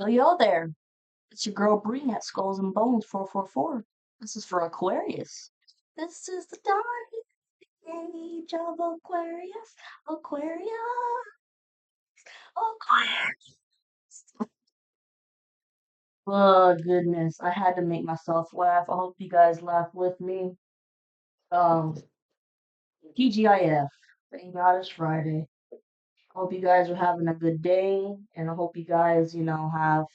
Yo there, it's your girl Bree at Skulls and Bones 444. This is for Aquarius. This is the dark age of Aquarius. Aquarius. Aquarius. Oh goodness, I had to make myself laugh. I hope you guys laugh with me. Um, TGIF. Thank God it's Friday. Hope you guys are having a good day, and I hope you guys, have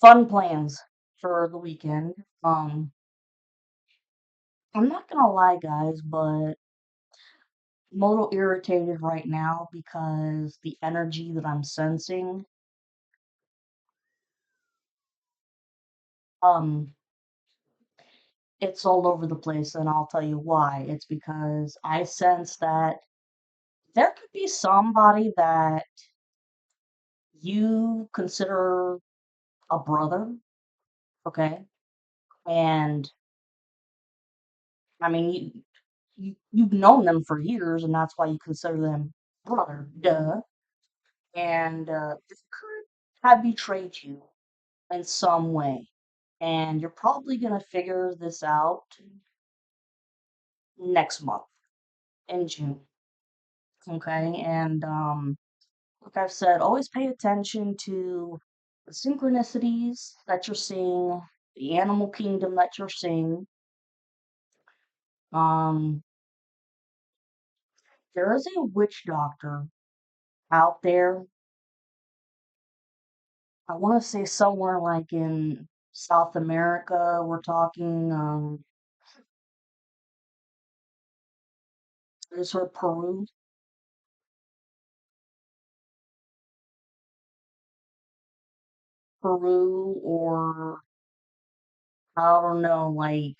fun plans for the weekend. I'm not gonna lie, guys, but I'm a little irritated right now because the energy that I'm sensing, um, it's all over the place, and I'll tell you why. It's because I sense that there could be somebody that you consider a brother, okay? And I mean, you've known them for years, and that's why you consider them brother, duh. And they could have betrayed you in some way. And you're probably going to figure this out next month in June. Okay. And like I've said, always pay attention to the synchronicities that you're seeing, the animal kingdom that you're seeing. Um, there is a witch doctor out there. I want to say somewhere like in South America. We're talking, is her Peru, or I don't know, like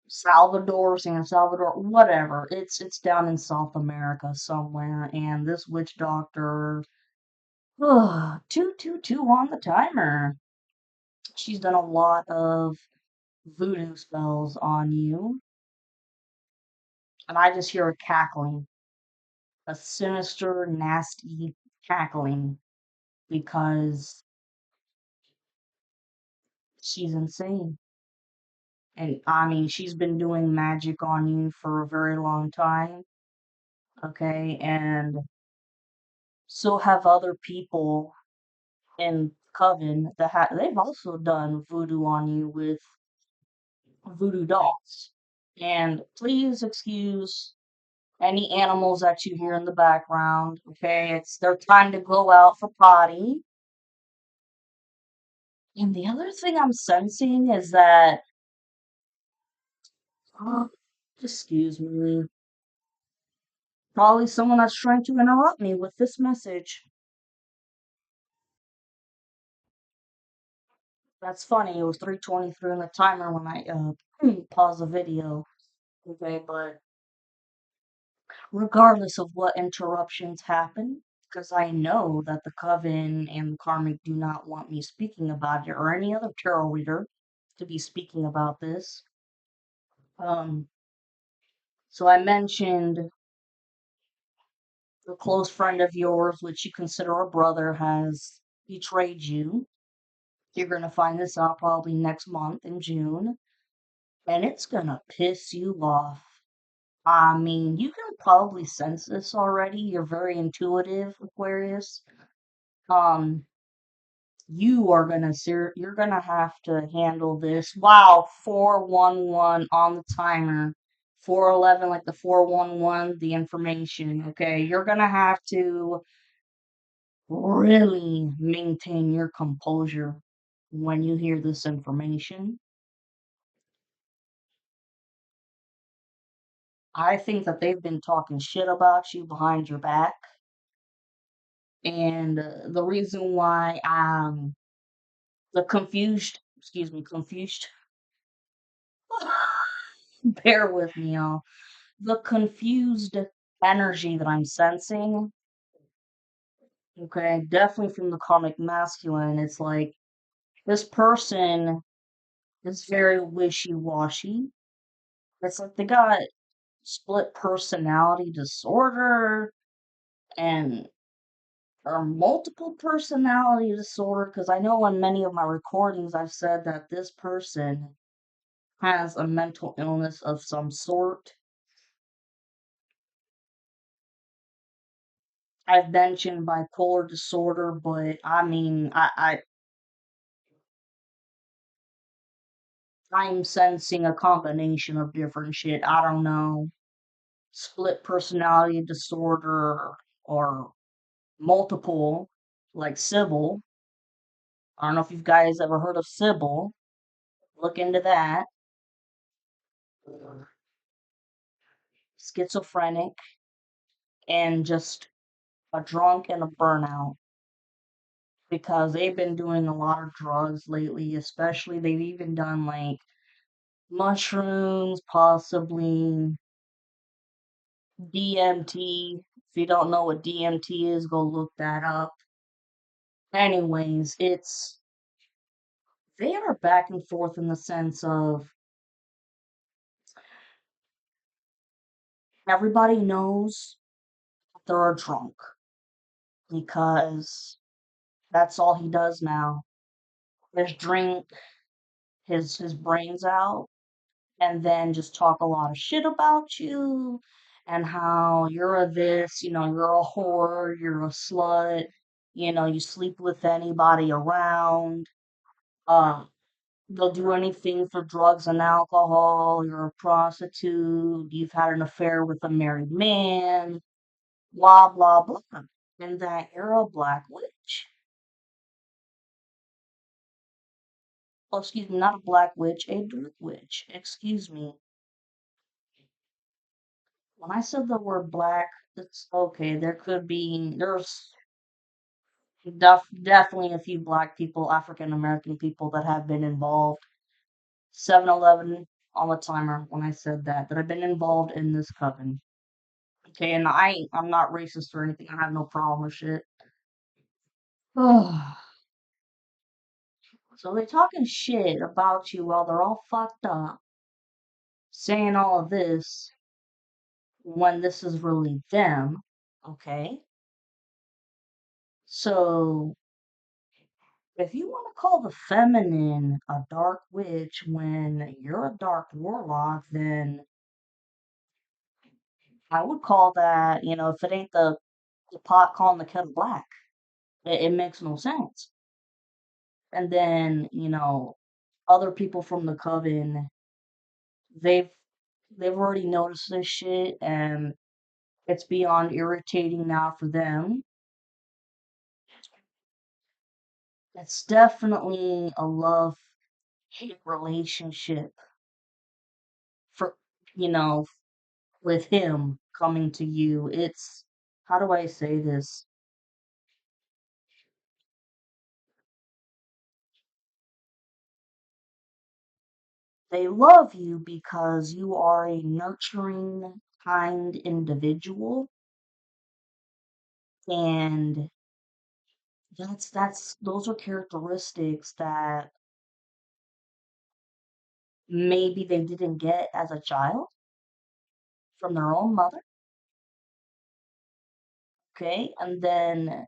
Salvador, San Salvador, whatever. It's down in South America somewhere, and this witch doctor, 222 on the timer. She's done a lot of voodoo spells on you, and I just hear a cackling, a sinister, nasty cackling, because she's insane. And I mean, she's been doing magic on you for a very long time, okay? And so have other people in Coven that they've also done voodoo on you with voodoo dolls. And please excuse any animals that you hear in the background. Okay, it's their time to go out for potty. And the other thing I'm sensing is that, oh, excuse me, probably someone that's trying to interrupt me with this message. That's funny. It was 3:23 on the timer when I paused the video. Okay, but regardless of what interruptions happen, because I know that the Coven and the Karmic do not want me speaking about it or any other tarot reader to be speaking about this. Um, so I mentioned a close friend of yours, which you consider a brother, has betrayed you. You're gonna find this out probably next month in June, and it's gonna piss you off. I mean, you can probably sense this already. You're very intuitive, Aquarius. Um, you are gonna you're gonna have to handle this. Wow, 411 on the timer. 411, like the 411, the information. Okay, you're gonna have to really maintain your composure when you hear this information. I think that they've been talking shit about you behind your back, and the reason why the confused, bear with me, y'all. The confused energy that I'm sensing, okay, definitely from the karmic masculine, it's like this person is very wishy-washy. It's like they got split personality disorder, and or multiple personality disorder, because I know in many of my recordings I've said that this person has a mental illness of some sort. I've mentioned bipolar disorder, but I mean, I'm sensing a combination of different shit. I don't know, split personality disorder or multiple, like Sybil. I don't know if you guys ever heard of Sybil. Look into that. Schizophrenic and just a drunk and a burnout because they've been doing a lot of drugs lately, especially they've even done like mushrooms, possibly DMT. If you don't know what DMT is, go look that up. Anyways, they are back and forth in the sense of everybody knows they're a drunk because that's all he does now. Just drink his brains out and then just talk a lot of shit about you and how you're a this, you're a whore, you're a slut, you sleep with anybody around. Uh, they'll do anything for drugs and alcohol. You're a prostitute. You've had an affair with a married man. Blah blah blah. And that you're a black witch. Oh, excuse me, not a black witch, a dark witch. Excuse me. When I said the word black, it's okay. There's definitely a few black people, African American people that have been involved. 7-Eleven on the timer when I said that I've been involved in this coven. Okay, and I'm not racist or anything. I have no problem with shit. So they're talking shit about you while they're all fucked up, saying all of this when this is really them. Okay, so if you want to call the feminine a dark witch when you're a dark warlock, then I would call that, if it ain't the pot calling the kettle black, it makes no sense. And then, other people from the coven, they've they've already noticed this shit and it's beyond irritating now for them. It's definitely a love hate relationship for, you know, with him coming to you. It's, how do I say this? They love you because you are a nurturing, kind individual, and those are characteristics that maybe they didn't get as a child from their own mother, okay? And then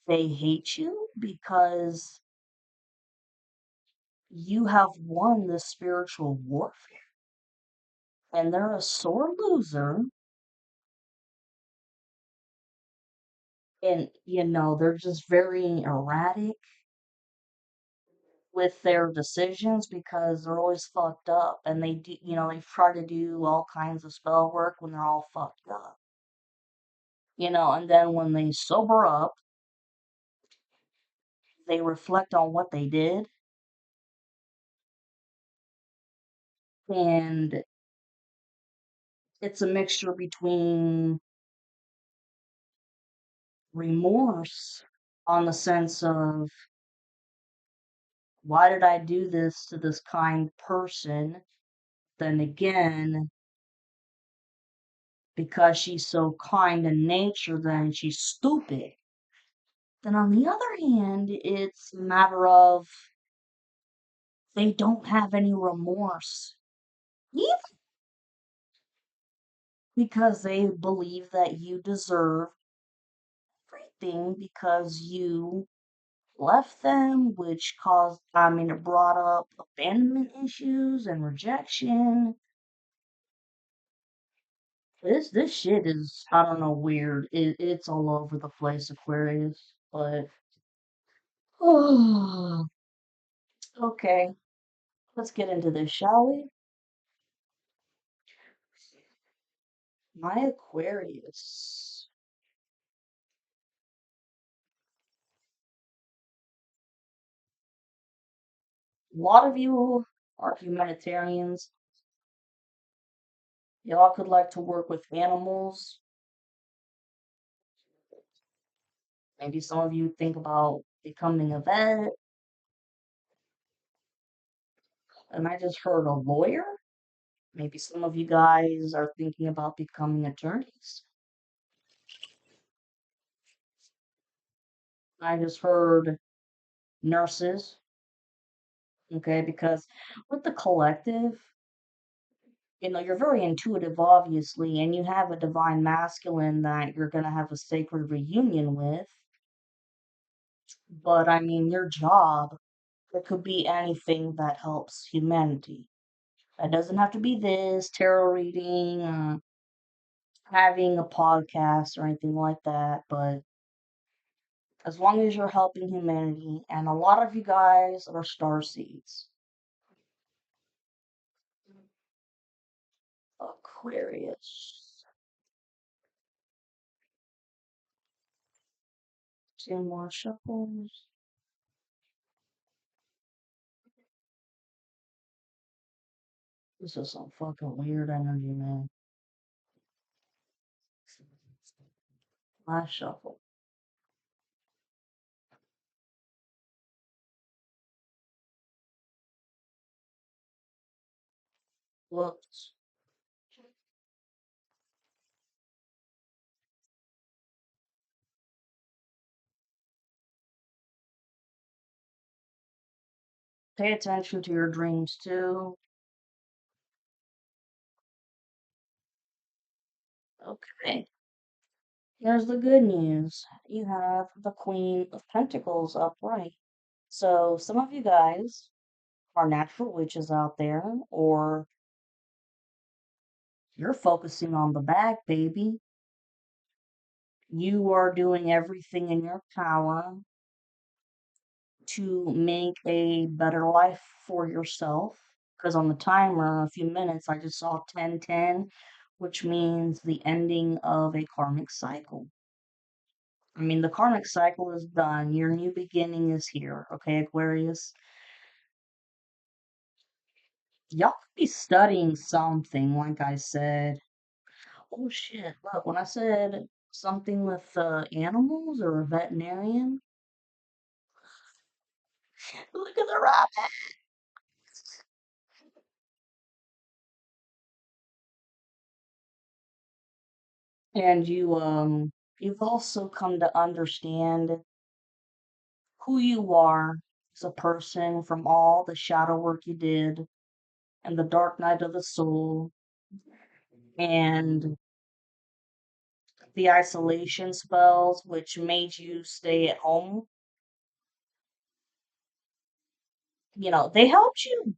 they hate you because you have won this spiritual warfare, and they're a sore loser, and they're just very erratic with their decisions because they're always fucked up and they do they try to do all kinds of spell work when they're all fucked up, and then when they sober up they reflect on what they did, and it's a mixture between remorse on the sense of why did I do this to this kind person, then again because she's so kind in nature then she's stupid. Then on the other hand, it's a matter of they don't have any remorse either because they believe that you deserve everything. thing because you left them, which caused, I mean, it brought up abandonment issues and rejection. This shit is, I don't know, weird. It's all over the place, Aquarius. But okay, let's get into this, shall we? My Aquarius. A lot of you are humanitarians. Y'all could like to work with animals. Maybe some of you think about becoming a vet. And I just heard a lawyer. Maybe some of you guys are thinking about becoming attorneys. I just heard nurses. Okay, because with the collective, you're very intuitive, obviously, and you have a divine masculine that you're going to have a sacred reunion with. But I mean, your job, it could be anything that helps humanity. It doesn't have to be this, tarot reading, having a podcast, or anything like that. But as long as you're helping humanity, and a lot of you guys are star seeds. Aquarius. Two more shuffles. This is some fucking weird energy, man. Last shuffle. Whoops. Pay attention to your dreams too. Okay. Here's the good news. You have the Queen of Pentacles upright. So some of you guys are natural witches out there, or you're focusing on the back, baby. You are doing everything in your power to make a better life for yourself. Because on the timer, a few minutes, I just saw 1010, which means the ending of a karmic cycle. I mean, the karmic cycle is done. Your new beginning is here. Okay, Aquarius? Y'all could be studying something, like I said. Oh shit, look, when I said something with animals or a veterinarian, look at the rabbit. And you've also come to understand who you are as a person from all the shadow work you did and the dark night of the soul and the isolation spells which made you stay at home. They helped you.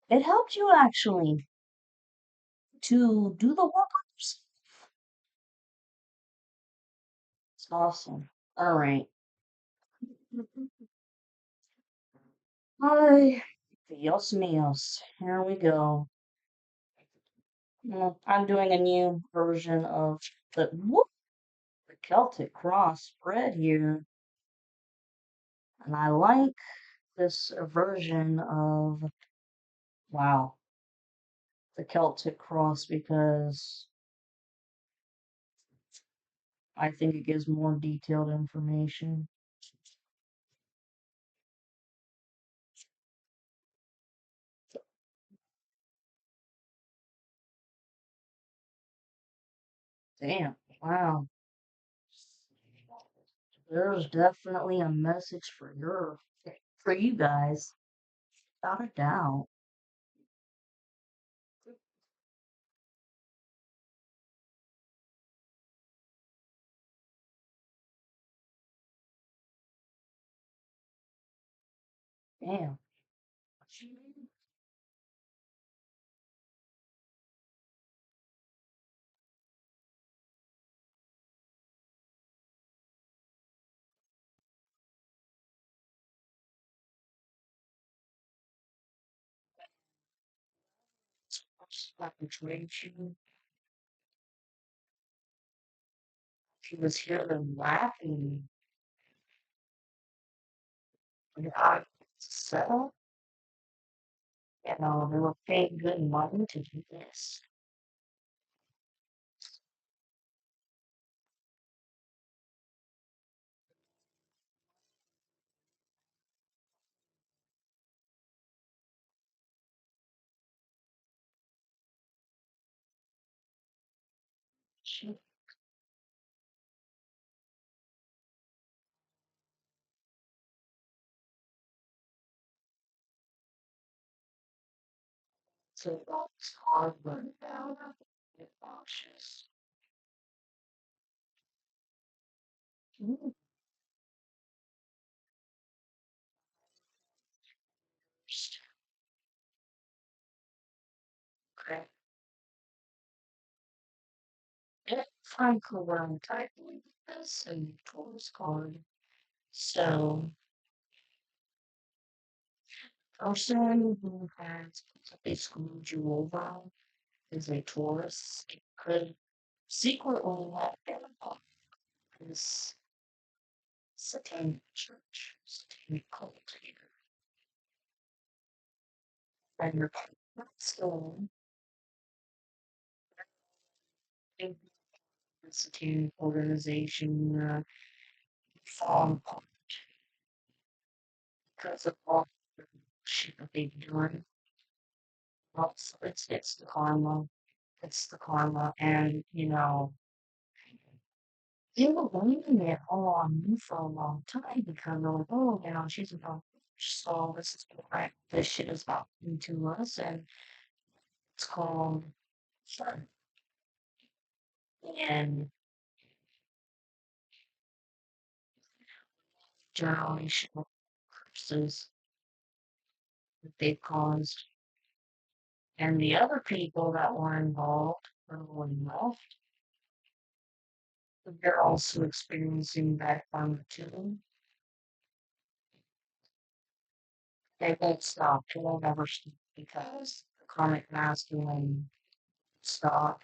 It helped you actually to do the work on yourself. It's awesome. All right. Ay, Dios míos. Here we go. I'm doing a new version of the Celtic cross spread here. And I like this version of, wow, the Celtic cross because I think it gives more detailed information. Damn, wow. There's definitely a message for you guys, without a doubt. Damn. Like betrayed you. He was here and laughing. And I so, they were paying good money to do this. She took all this hard work down. It nauseous. Mm, okay. If Franco were typing this and Taurus card. So, person who has basically screwed you over is a Taurus. It could secretly have been a part of this satanic church, satanic cult here. And your still in the satanic organization fall apart because of all the shit that they've done. Also, it's the karma. It's the karma. And, they were blaming it all on me for a long time because they're like, oh, she's about so this is right. This shit is happening to us and it's called fun. And generational curses that they've caused. And the other people that were involved or were left, they're also experiencing that karma too. They won't stop. They won't ever stop because the karmic masculine stop.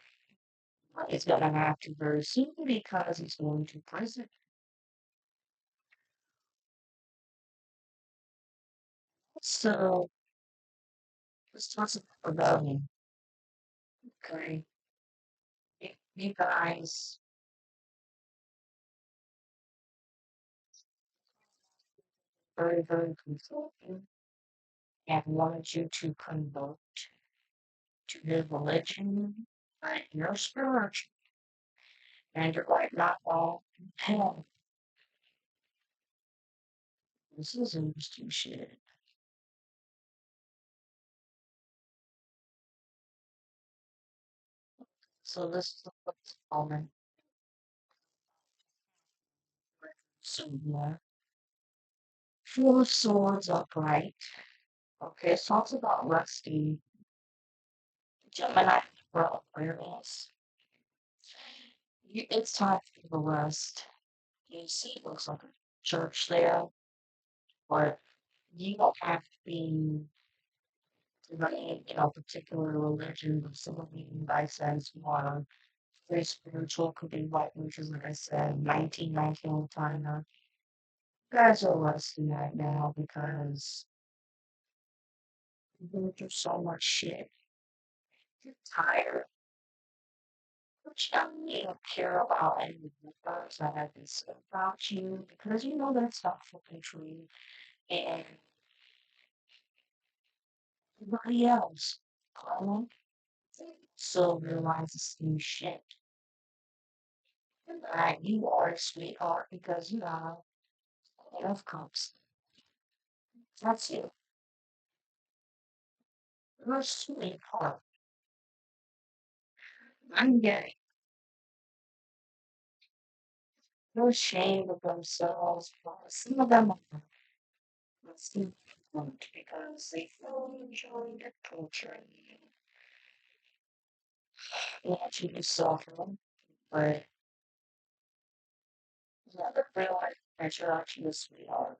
He's gonna have to very soon because he's going to prison. So let's talk about rebellion. Okay. You guys very, very consulting and wanted you to convert to his religion, but you're spiritual and you're like not all hell. This is interesting shit. So this is the first moment. So yeah. Four of swords upright. Okay, so it's about Rusty. Gemini for Aquarius. It's time for the rest. You see, it looks like a church there, but you don't have to be running, particular religion. But some of you guys says more very spiritual, could be white witches, like I said, 1919 China. You guys are resting right now because you've been through so much shit. You're tired. But you don't care about any of the things that have been said about you because you know that's not fucking true. And everybody else, Carla, so realize the same shit. That you are a sweetheart because you have enough cups. That's you. You're a sweetheart. I'm getting. They're ashamed of themselves. Some of them are. because they fully enjoy the culture and want you to suffer. But you never realize that you're actually a sweetheart.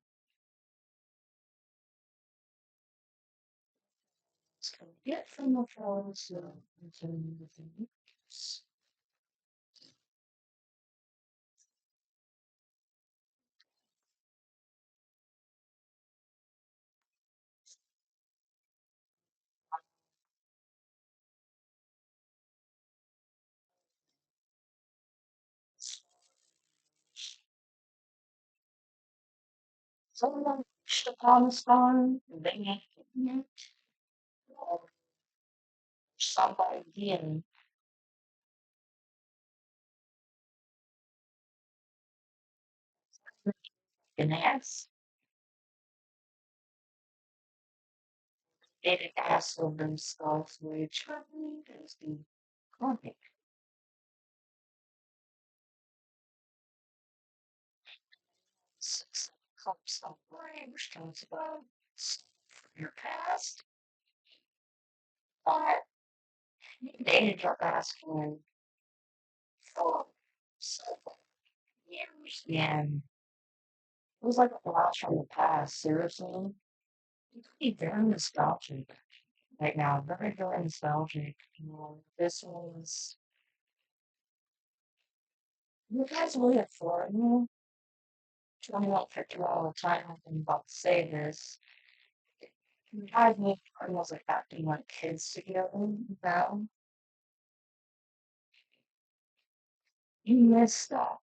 So get from the phones into the things. Someone reached upon a star, they ain't getting it. Or somebody did an ass. They didn't ask of themselves, which I believe is the comic. Six cups of rage talks about stuff from your past. But they ended up asking for several years. And it was like a blast from the past, seriously. You could be very nostalgic right now, very, very nostalgic. This was, you guys really have fun, 21, 50 all the time. I'm about to say this. You guys make almost like acting like kids together now. You missed that.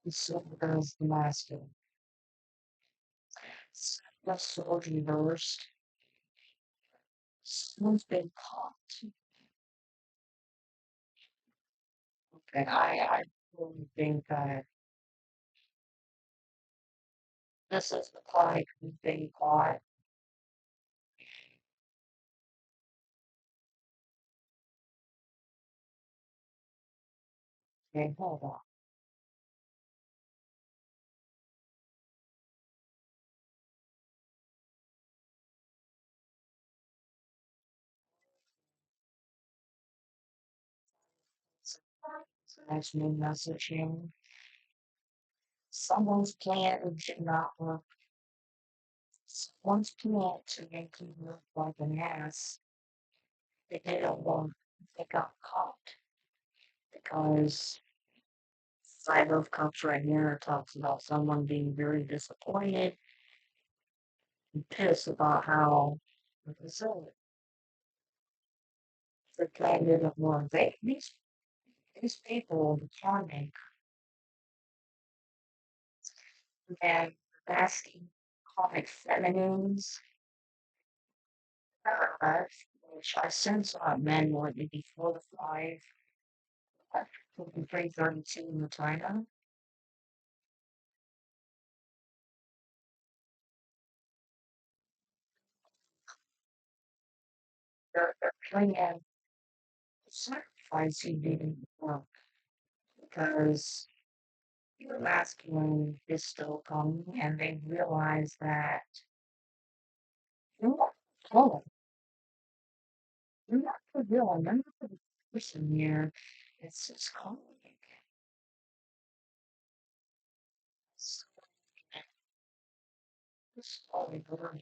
And so does the master. The sword reversed. Someone's been caught. And I really think that this is the like who's being caught. Okay, hold on. Nice new message here. Someone's plan did not work. Someone's plan to make you look like an ass. They didn't want. They got caught because Five of Cups right here talks about someone being very disappointed and pissed about how, like I said, the plan didn't work. These people, the comic, and asking comic feminines, uh, which I sense men more than before the five, 332 in the China. They're trying to sacrifice who didn't work because your masculine is still coming and they realize that you're not controlling. You're not the villain. You're not the person here. It's just calling. It's slowly very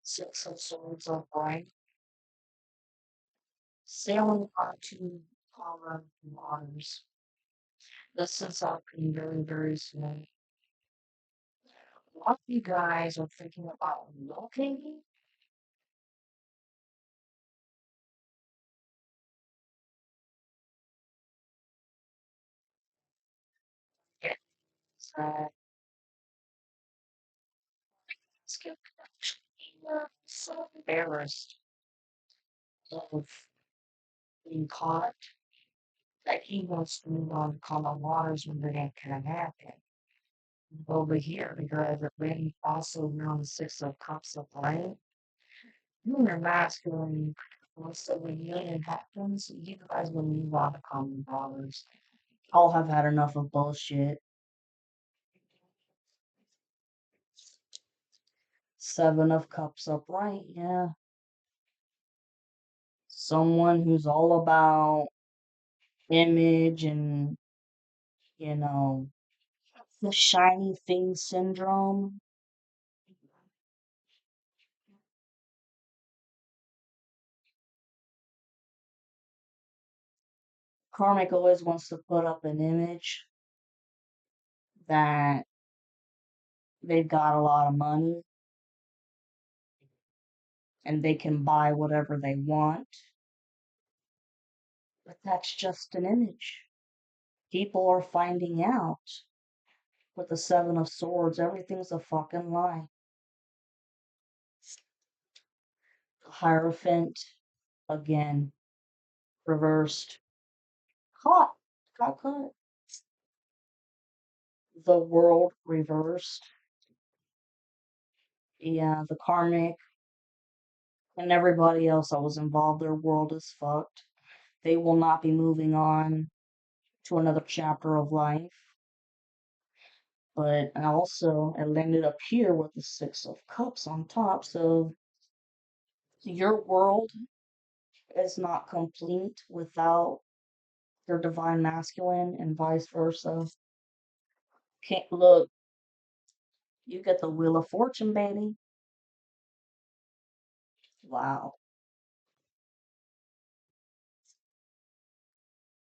Six of Swords of Light, sailing onto calmer waters. This is happening very, very soon. A lot of you guys are thinking about relocating. It's skip so embarrassed of being caught that he wants to move on to calmer waters when that can happen over here because it really also around the Six of Cups of Light. You and your masculine, once the reunion happens, you guys will move on to calmer waters. I'll have had enough of bullshit. Seven of Cups upright, yeah. Someone who's all about image and, you know, the shiny thing syndrome. Karmic always wants to put up an image that they've got a lot of money and they can buy whatever they want. But that's just an image. People are finding out with the Seven of Swords, everything's a fucking lie. Hierophant, again, reversed. Caught. Got caught. The World, reversed. Yeah, the Karmic and everybody else that was involved, their world is fucked. They will not be moving on to another chapter of life. But also, it landed up here with the Six of Cups on top. So your world is not complete without your divine masculine and vice versa. Can't look, you get the Wheel of Fortune, baby. Wow.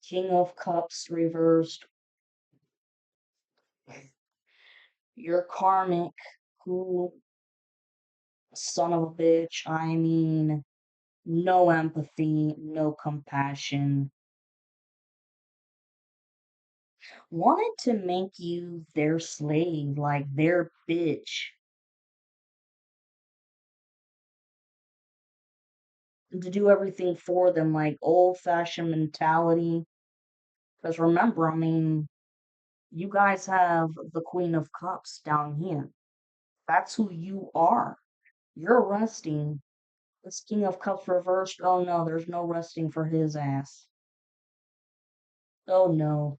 King of Cups reversed. Your karmic, who, son of a bitch, I mean, no empathy, no compassion, wanted to make you their slave, like their bitch, and to do everything for them, like old fashioned mentality. Because remember, I mean, you guys have the Queen of Cups down here. That's who you are. You're resting. This King of Cups reversed. Oh no, there's no resting for his ass. Oh no.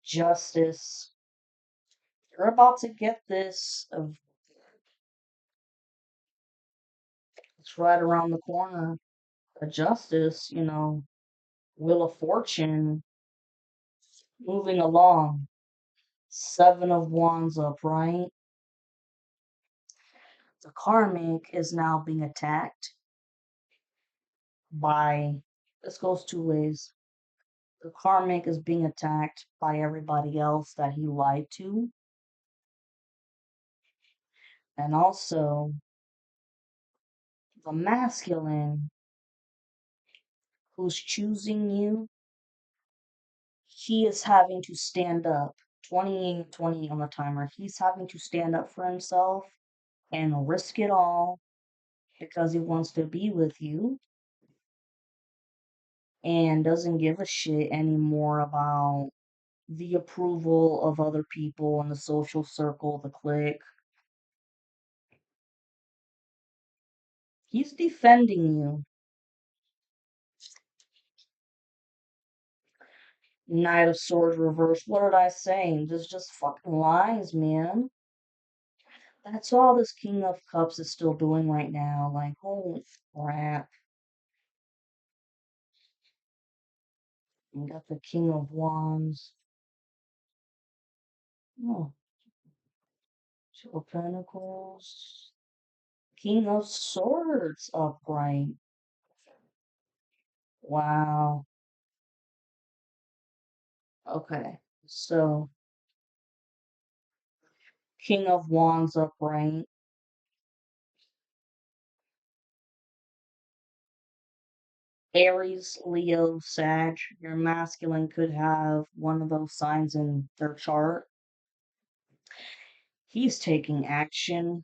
Justice. You're about to get this. It's right around the corner. A justice, Wheel of Fortune, moving along. Seven of Wands upright. The karmic is now being attacked by, this goes two ways. The karmic is being attacked by everybody else that he lied to, and also the masculine who's choosing you, he is having to stand up. 28 on the timer. He's having to stand up for himself and risk it all because he wants to be with you and doesn't give a shit anymore about the approval of other people in the social circle, the clique. He's defending you. Knight of Swords reversed. What did I say? This just fucking lies, man. That's all this King of Cups is still doing right now. Like, holy crap. We got the King of Wands. Oh, Two of Pentacles. King of Swords upright. Wow. Okay. So, King of Wands upright. Aries, Leo, Sag. Your masculine could have one of those signs in their chart. He's taking action.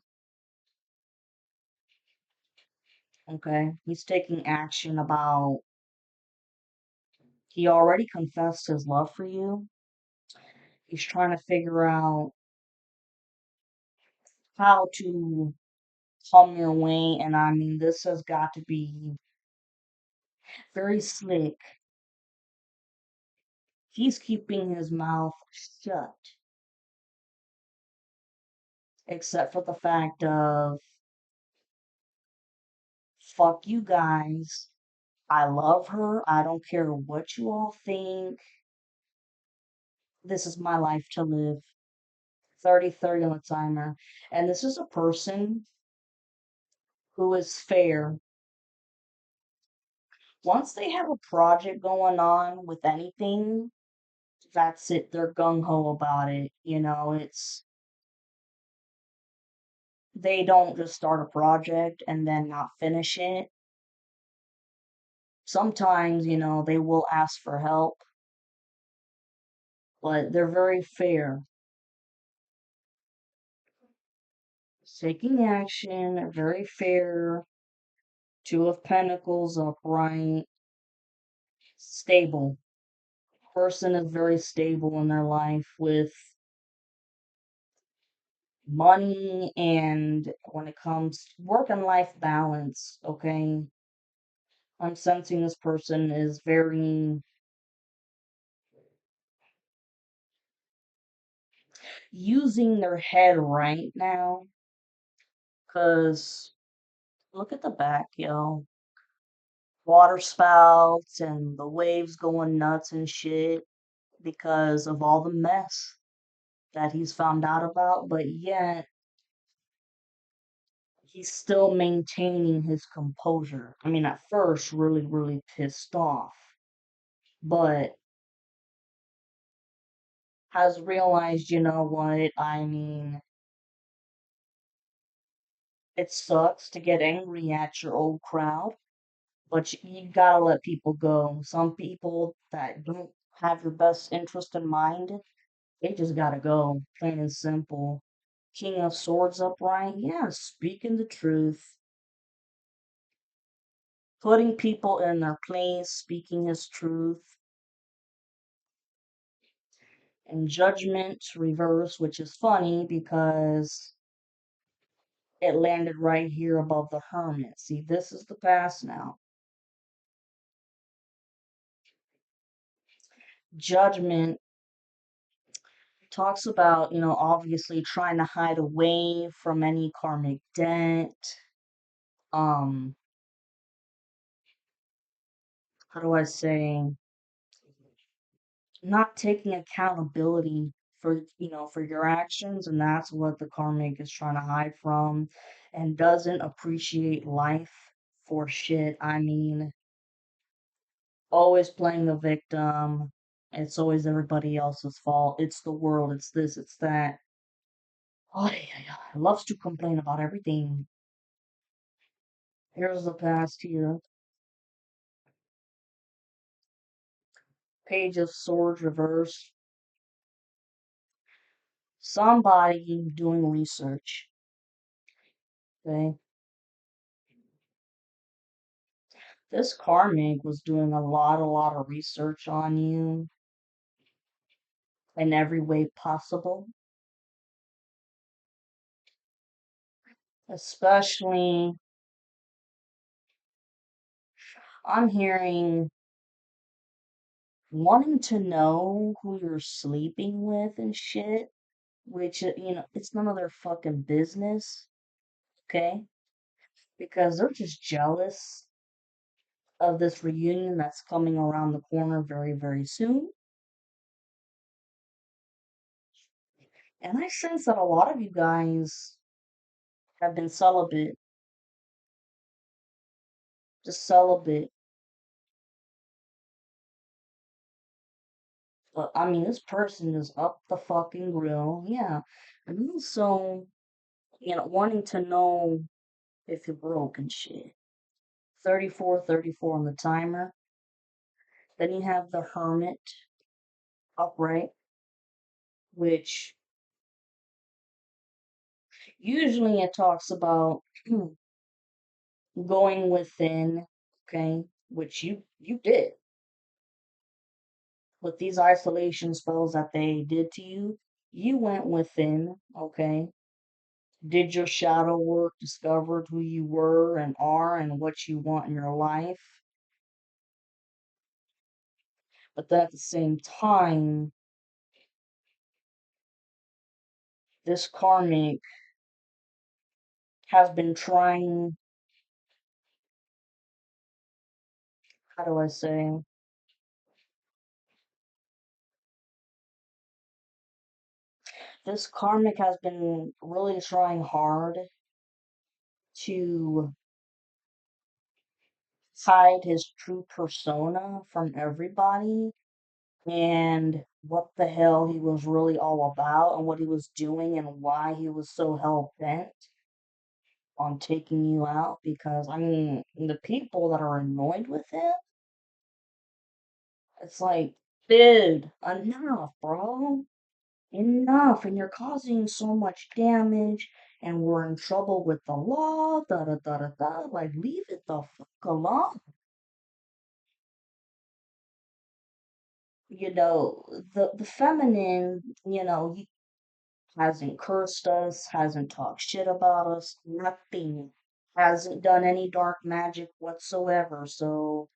Okay. He's taking action about, he already confessed his love for you. He's trying to figure out how to come your way. And I mean, this has got to be very slick. He's keeping his mouth shut, except for the fact of, fuck you guys. I love her. I don't care what you all think. This is my life to live. 30-30 on the timer. And this is a person who is fair. Once they have a project going on with anything, that's it. They're gung ho about it. They don't just start a project and then not finish it. Sometimes, they will ask for help, but they're very fair. Taking action, very fair. Two of Pentacles upright, stable. Person is very stable in their life with money and when it comes to work and life balance, okay? I'm sensing this person is very using their head right now, because look at the back, yo. Water spouts and the waves going nuts and shit because of all the mess that he's found out about, but yet he's still maintaining his composure. I mean, at first, really, really pissed off, but has realized, you know what? I mean, it sucks to get angry at your old crowd, but you gotta let people go. Some people that don't have your best interest in mind, they just gotta go, plain and simple. King of Swords upright, yeah, speaking the truth, putting people in their place, speaking his truth. And Judgment reverse, which is funny because it landed right here above the Hermit. See, this is the past now. Judgment talks about, obviously trying to hide away from any karmic debt. Um, how do I say? Not taking accountability for your actions, and that's what the karmic is trying to hide from, and doesn't appreciate life for shit. I mean, always playing the victim. It's always everybody else's fault. It's the world. It's this. It's that. Oh, yeah. Loves to complain about everything. Here's the past here. Page of Swords reverse. Somebody doing research. Okay. This karmic was doing a lot of research on you in every way possible. Especially, I'm hearing wanting to know who you're sleeping with and shit, which, it's none of their fucking business, okay? Because they're just jealous of this reunion that's coming around the corner very, very soon. And I sense that a lot of you guys have been celibate, just celibate. But I mean, this person is up the fucking grill, yeah. And also, wanting to know if you're broke and shit. 34-34 on the timer. Then you have the Hermit upright, which usually it talks about going within, okay, which you did with these isolation spells that they did to you. You went within, okay, did your shadow work, discovered who you were and are and what you want in your life. But then at the same time, this karmic has been trying, how do I say, this karmic has been really trying hard to hide his true persona from everybody and what the hell he was really all about and what he was doing and why he was so hell bent on taking you out. Because, I mean, the people that are annoyed with him, it's like, dude, enough, bro. Enough, and you're causing so much damage, and we're in trouble with the law, da da da da da. Like, leave it the fuck alone. You know, the feminine, he hasn't cursed us, hasn't talked shit about us, nothing. Hasn't done any dark magic whatsoever. So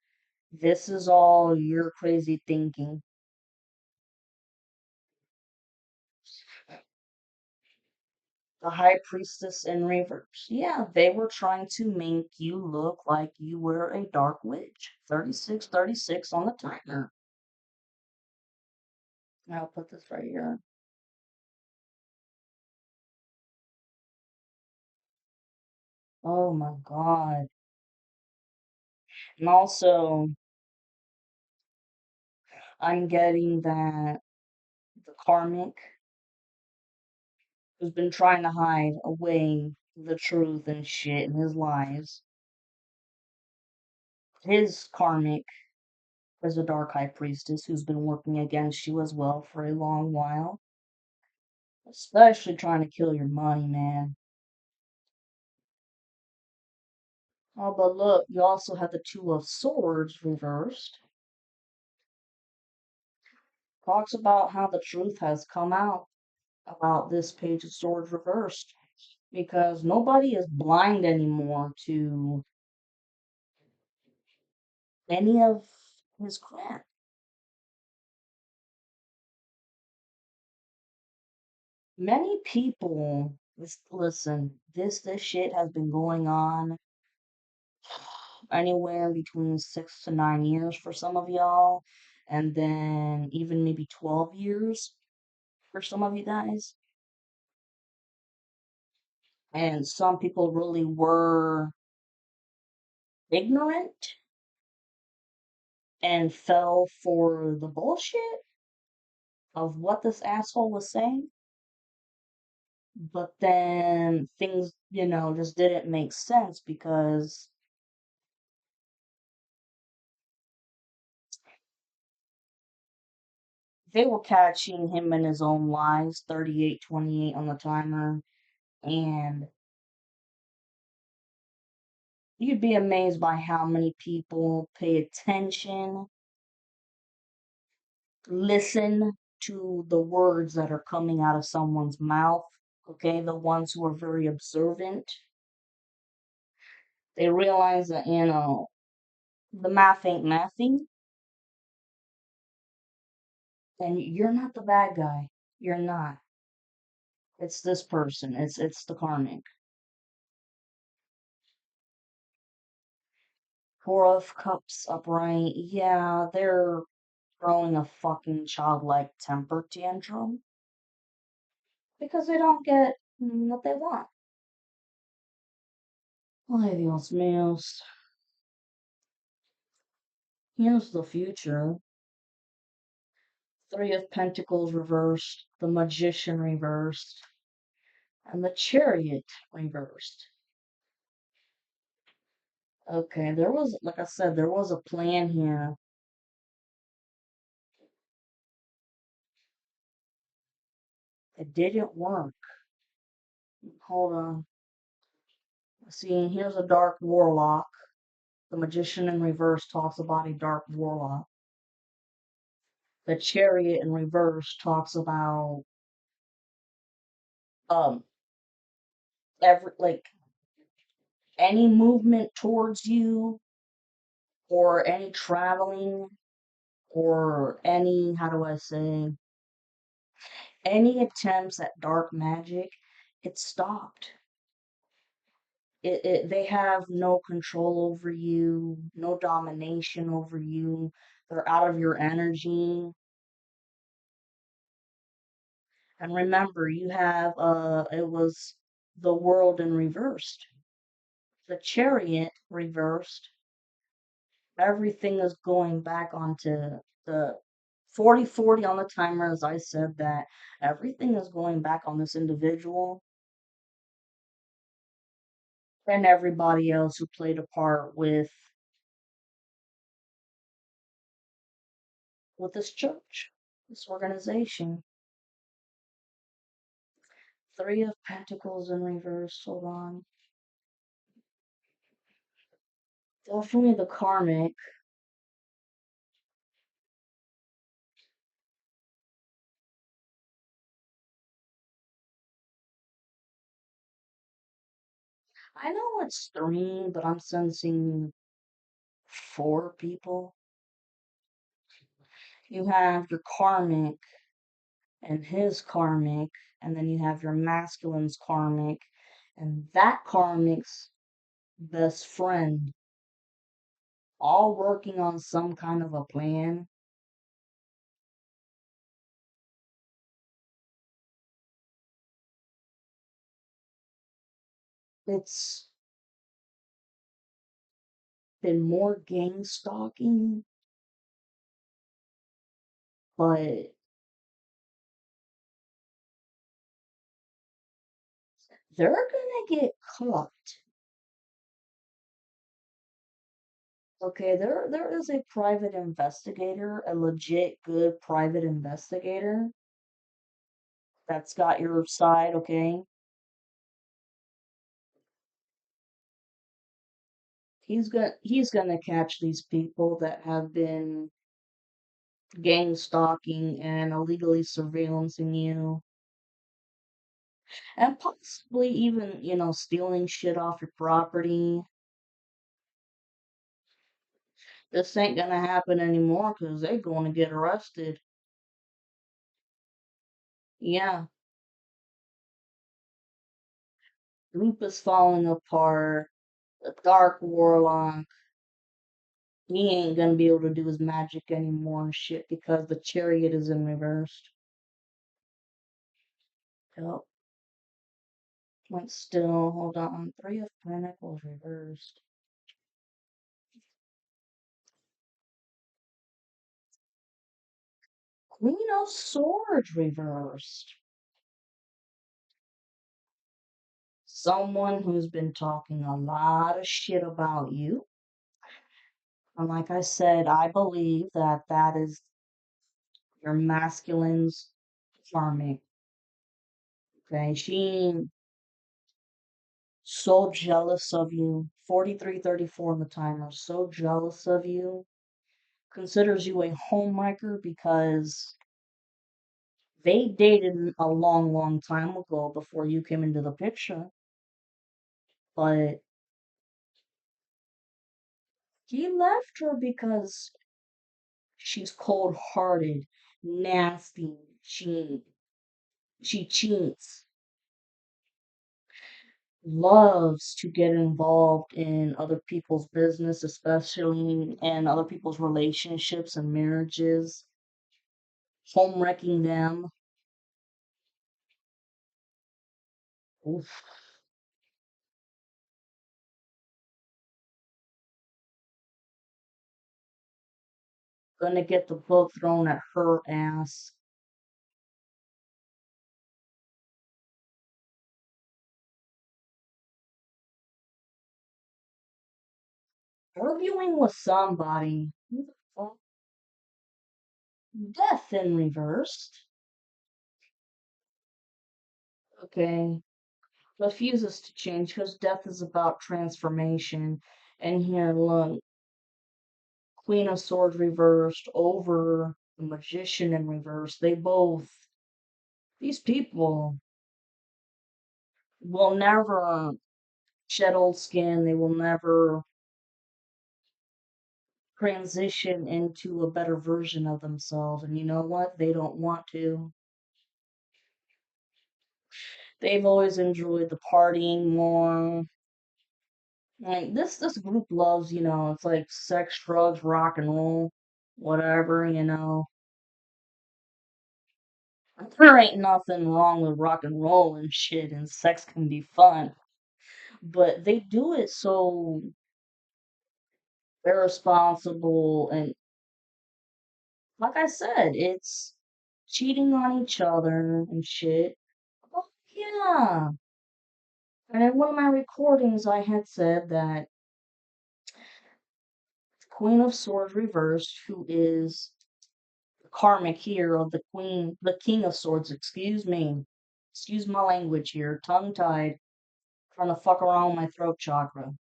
this is all your crazy thinking. The high priestess in reverse. Yeah, they were trying to make you look like you were a dark witch. 3636 on the timer. I'll put this right here. Oh my god. And also, I'm getting that the karmic who's been trying to hide away the truth and shit and his lies. His karmic is a dark high priestess who's been working against you as well for a long while. Especially trying to kill your money, man. Oh, but look, you also have the Two of Swords reversed. Talks about how the truth has come out about this Page of Swords reversed. Because nobody is blind anymore to any of his crap. Many people, listen, this shit has been going on anywhere between 6 to 9 years for some of y'all, and then even maybe 12 years for some of you guys. And some people really were ignorant and fell for the bullshit of what this asshole was saying. But then things, just didn't make sense because they were catching him in his own lies, 3828 on the timer. And you'd be amazed by how many people pay attention, listen to the words that are coming out of someone's mouth. Okay, the ones who are very observant, they realize that, the math ain't mathing, and you're not the bad guy. You're not. It's this person. It's the karmic. Four of Cups upright. Yeah, they're throwing a fucking childlike temper tantrum because they don't get what they want. Ay, Dios míos. Here's the future. Three of Pentacles reversed, the Magician reversed, and the Chariot reversed. Okay, there was, like I said, there was a plan here. It didn't work. Hold on. See, here's a dark warlock. The Magician in reverse talks about a dark warlock. The Chariot in reverse talks about um every like any movement towards you or any traveling or any, how do I say, any attempts at dark magic, it stopped. They have no control over you, no domination over you. They're out of your energy. And remember, you have it was the world in reversed. The chariot reversed. Everything is going back onto the 40/40 on the timer, as I said that everything is going back on this individual and everybody else who played a part with this church, this organization. Three of Pentacles in reverse. Hold on. Definitely the karmic. I know it's three, but I'm sensing four people. You have your karmic and his karmic, and then you have your masculine's karmic, and that karmic's best friend, all working on some kind of a plan. It's been more gang stalking, but they're gonna get caught. Okay, there is a private investigator, a legit good private investigator that's got your side, okay? He's gonna catch these people that have been gang stalking and illegally surveillancing you, and possibly even, stealing shit off your property. This ain't gonna happen anymore because they're going to get arrested. Yeah, group is falling apart. The Dark Warlock, he ain't gonna be able to do his magic anymore and shit because the chariot is in reversed. Yep. Went still. Hold on. Three of Pentacles reversed. Queen of Swords reversed. Someone who's been talking a lot of shit about you. And like I said, I believe that that is your masculine's karmic. Okay, she so jealous of you. 43:34 on the timer. So jealous of you. Considers you a homewrecker because they dated a long, long time ago before you came into the picture. But he left her because she's cold-hearted, nasty. She cheats, loves to get involved in other people's business, especially in other people's relationships and marriages, home wrecking them. Oof. Gonna get the book thrown at her ass. Arguing with somebody. Who the fuck? Death in reversed. Okay. Refuses to change because death is about transformation. And here, look, Queen of Swords reversed over the Magician in reverse. These people will never shed old skin. They will never transition into a better version of themselves. And you know what? They don't want to. They've always enjoyed the partying more. Like this group loves, it's like sex, drugs, rock and roll, whatever. There ain't nothing wrong with rock and roll and shit, and sex can be fun. But they do it so irresponsible, and like I said, it's cheating on each other and shit. Oh, yeah. And in one of my recordings, I had said that Queen of Swords reversed, who is the karmic here of the King of Swords, excuse me. Excuse my language here, tongue tied, trying to fuck around with my throat chakra.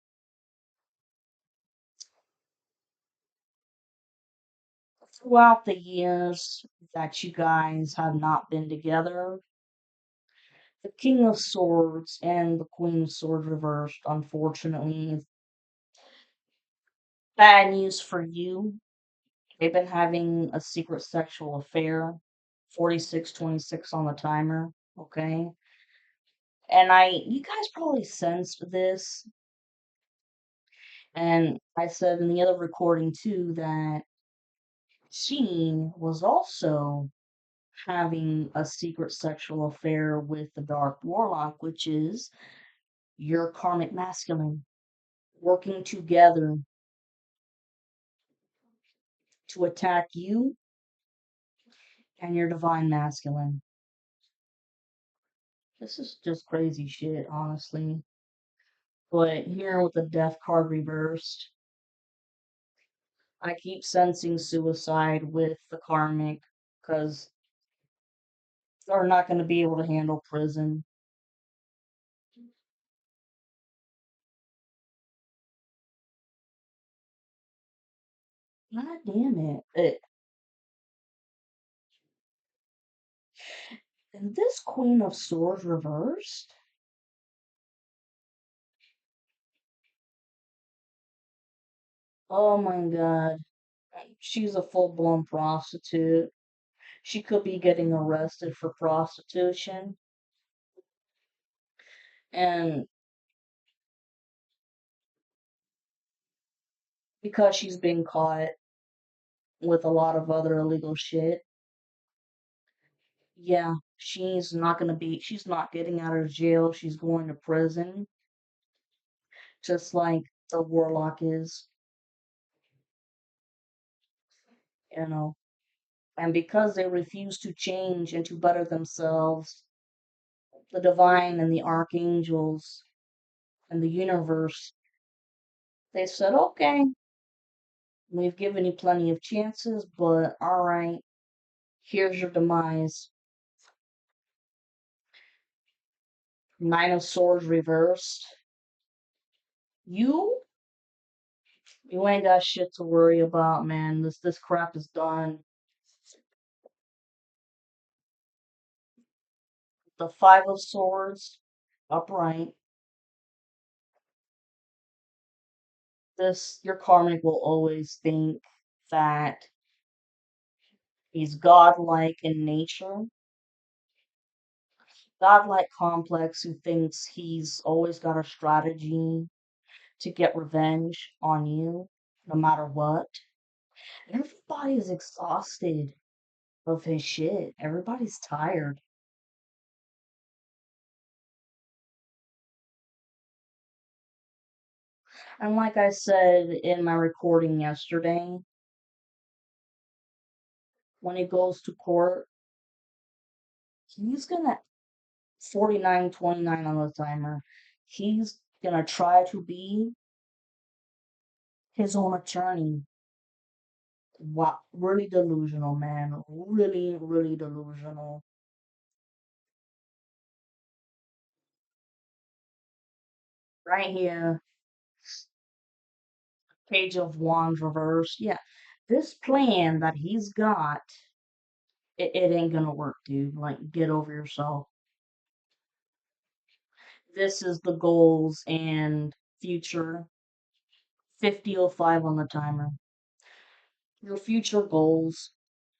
Throughout the years that you guys have not been together, the King of Swords and the Queen of Swords reversed, unfortunately. Bad news for you. They've been having a secret sexual affair. 4626 on the timer. Okay. And you guys probably sensed this. And I said in the other recording too that she was also having a secret sexual affair with the Dark Warlock, which is your karmic masculine, working together to attack you and your divine masculine. This is just crazy shit, honestly. But here with the death card reversed, I keep sensing suicide with the karmic because they're not going to be able to handle prison. God damn it. And this Queen of Swords reversed? Oh my god. She's a full blown prostitute. She could be getting arrested for prostitution. And because she's been caught with a lot of other illegal shit, yeah, she's not getting out of jail. She's going to prison, just like the warlock is, you know. And because they refuse to change and to better themselves, the divine and the archangels and the universe, they said, okay, we've given you plenty of chances, but alright, here's your demise. Nine of Swords reversed. You you ain't got shit to worry about, man. This crap is done. The Five of Swords, upright. This your karmic will always think that he's godlike in nature, godlike complex who thinks he's always got a strategy to get revenge on you, no matter what. Everybody is exhausted of his shit. Everybody's tired. And like I said in my recording yesterday, when he goes to court, he's gonna 4929 on the timer. He's gonna try to be his own attorney. Wow, really delusional, man. Really, really delusional. Right here, Page of Wands reversed. Yeah, this plan that he's got, it ain't gonna work, dude. Like, get over yourself. This is the goals and future. 50:05 on the timer. your future goals,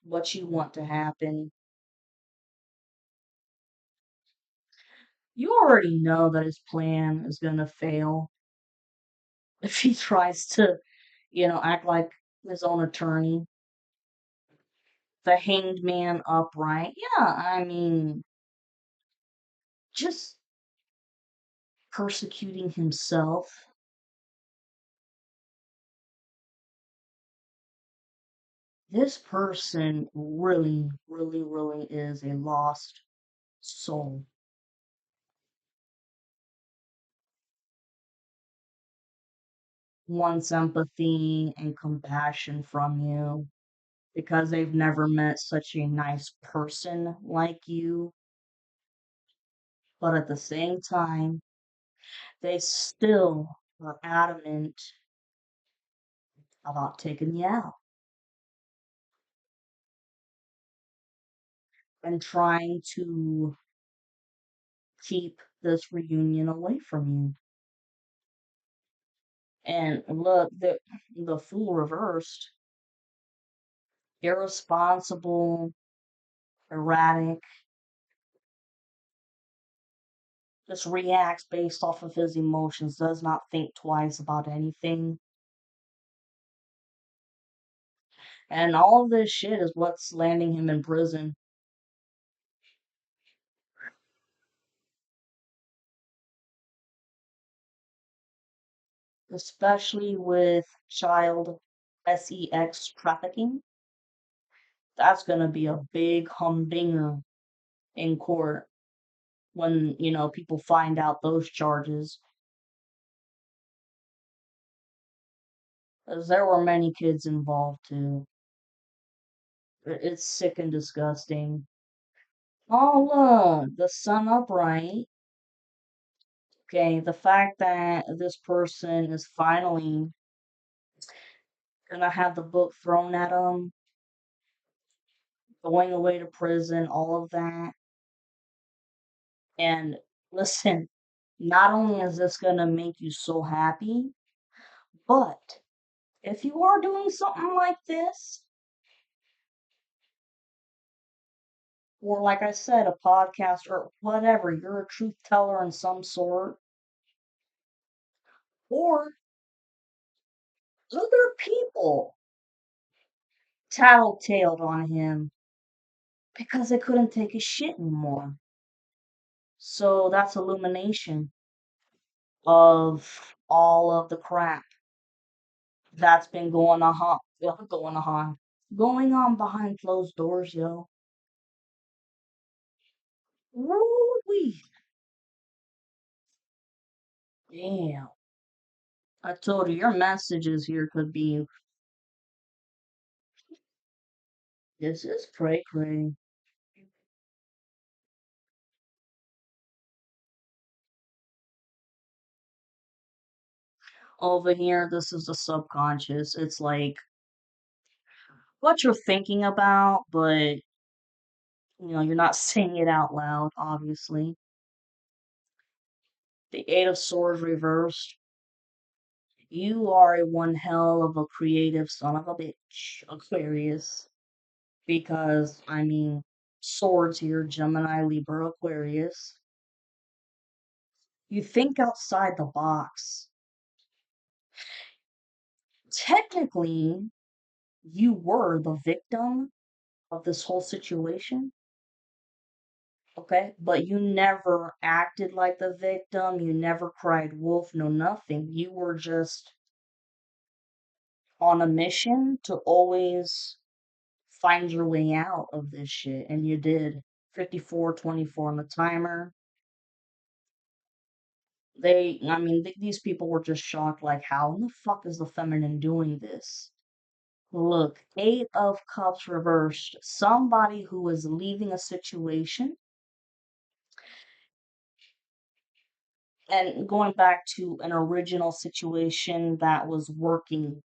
what you want to happen. You already know that his plan is gonna fail if he tries to, act like his own attorney. The hanged man upright. Yeah, I mean, just persecuting himself. This person really, really, really is a lost soul. Wants empathy and compassion from you because they've never met such a nice person like you. But at the same time, they still are adamant about taking you out and trying to keep this reunion away from you. And look, the fool reversed, irresponsible, erratic, just reacts based off of his emotions, does not think twice about anything. And all of this shit is what's landing him in prison, especially with child sex trafficking. That's going to be a big humdinger in court when, people find out those charges. 'Cause there were many kids involved too. It's sick and disgusting. Oh, look, the sun upright. Okay, the fact that this person is finally gonna have the book thrown at him, going away to prison, all of that. And listen, not only is this gonna make you so happy, but if you are doing something like this, or like I said, a podcast or whatever, you're a truth teller in some sort, or other people tattletaled on him because they couldn't take his shit anymore. So that's illumination of all of the crap that's been going on behind closed doors, yo. Woo-wee. Damn. I told you your messages here could be this is cray cray. Over here, this is the subconscious. It's like what you're thinking about, but you're not saying it out loud, obviously. The Eight of Swords reversed. You are a one hell of a creative son of a bitch, Aquarius. Because, I mean, swords here, Gemini, Libra, Aquarius. You think outside the box. Technically, you were the victim of this whole situation, okay? But you never acted like the victim. You never cried wolf, no nothing. You were just on a mission to always find your way out of this shit, and you did. 54-24 on the timer. I mean, these people were just shocked, like, how in the fuck is the feminine doing this? Look, Eight of Cups reversed. Somebody who is leaving a situation and going back to an original situation that was working.